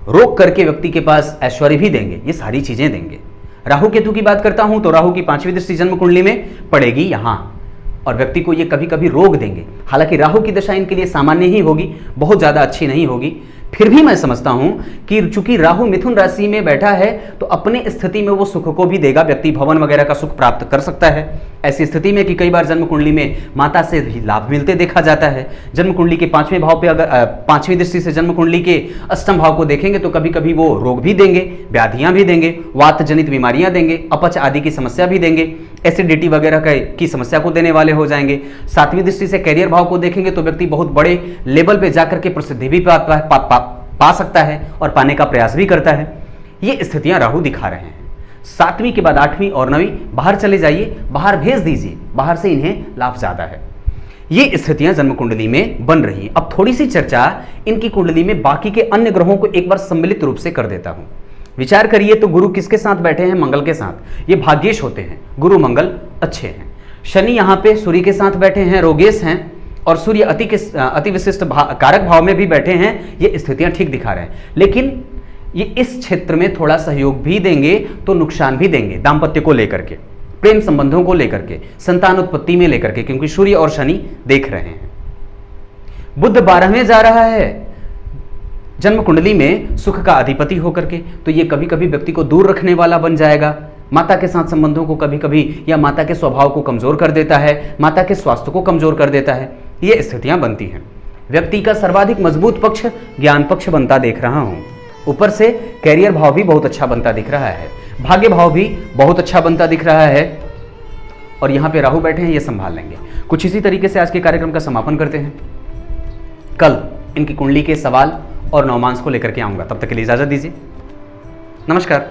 रोक करके व्यक्ति के पास ऐश्वर्य भी देंगे, ये सारी चीजें देंगे। राहु केतु की बात करता हूं तो राहु की 5वीं दृष्टि जन्म कुंडली में पड़ेगी यहां, और व्यक्ति को ये कभी कभी रोग देंगे। हालांकि राहु की दशा इनके लिए सामान्य ही होगी, बहुत ज्यादा अच्छी नहीं होगी। फिर भी मैं समझता हूं कि चूंकि राहु मिथुन राशि में बैठा है तो अपने स्थिति में वो सुख को भी देगा, व्यक्ति भवन वगैरह का सुख प्राप्त कर सकता है। ऐसी स्थिति में कि कई बार जन्म कुंडली में माता से भी लाभ मिलते देखा जाता है। जन्म कुंडली के 5वें भाव पे अगर 5वीं दृष्टि से जन्म कुंडली के अष्टम भाव को देखेंगे तो कभी कभी वो रोग भी देंगे, व्याधियां भी देंगे, वात जनित बीमारियां देंगे, अपच आदि की समस्या भी देंगे, एसिडिटी वगैरह की समस्या को देने वाले हो जाएंगे। 7वीं दृष्टि से कैरियर भाव को देखेंगे तो व्यक्ति बहुत बड़े लेवल पे जाकर के प्रसिद्धि भी पा सकता है और पाने का प्रयास भी करता है। ये स्थितियां राहु दिखा रहे हैं। 7वीं के बाद 8वीं और 9वीं बाहर चले जाइए, बाहर भेज दीजिए, बाहर से इन्हें लाभ ज्यादा है। ये स्थितियां जन्म कुंडली में बन रही हैं। अब थोड़ी सी चर्चा इनकी कुंडली में बाकी के अन्य ग्रहों को एक बार सम्मिलित रूप से कर देता हूं। विचार करिए तो गुरु किसके साथ बैठे हैं? मंगल के साथ। ये भाग्येश होते हैं, गुरु मंगल अच्छे हैं। शनि यहां पे सूर्य के साथ बैठे हैं, रोगेश हैं, और सूर्य अति विशिष्ट कारक भाव में भी बैठे हैं। ये स्थितियां ठीक दिखा रहे हैं, लेकिन ये इस क्षेत्र में थोड़ा सहयोग भी देंगे तो नुकसान भी देंगे, दाम्पत्य को लेकर के, प्रेम संबंधों को लेकर के, संतान उत्पत्ति में लेकर के, क्योंकि सूर्य और शनि देख रहे हैं। बुध 12वें जा रहा है जन्म कुंडली में सुख का अधिपति होकर के, तो ये कभी कभी व्यक्ति को दूर रखने वाला बन जाएगा, माता के साथ संबंधों को कभी कभी या माता के स्वभाव को कमजोर कर देता है, माता के स्वास्थ्य को कमजोर कर देता है। ये स्थितियां बनती हैं। व्यक्ति का सर्वाधिक मजबूत पक्ष ज्ञान पक्ष बनता देख रहा हूं। ऊपर से कैरियर भाव भी बहुत अच्छा बनता दिख रहा है, भाग्य भाव भी बहुत अच्छा बनता दिख रहा है, और यहां पे राहु बैठे हैं, ये संभाल लेंगे। कुछ इसी तरीके से आज के कार्यक्रम का समापन करते हैं। कल इनकी कुंडली के सवाल और नवमांस को लेकर के आऊंगा। तब तक के लिए इजाजत दीजिए। नमस्कार।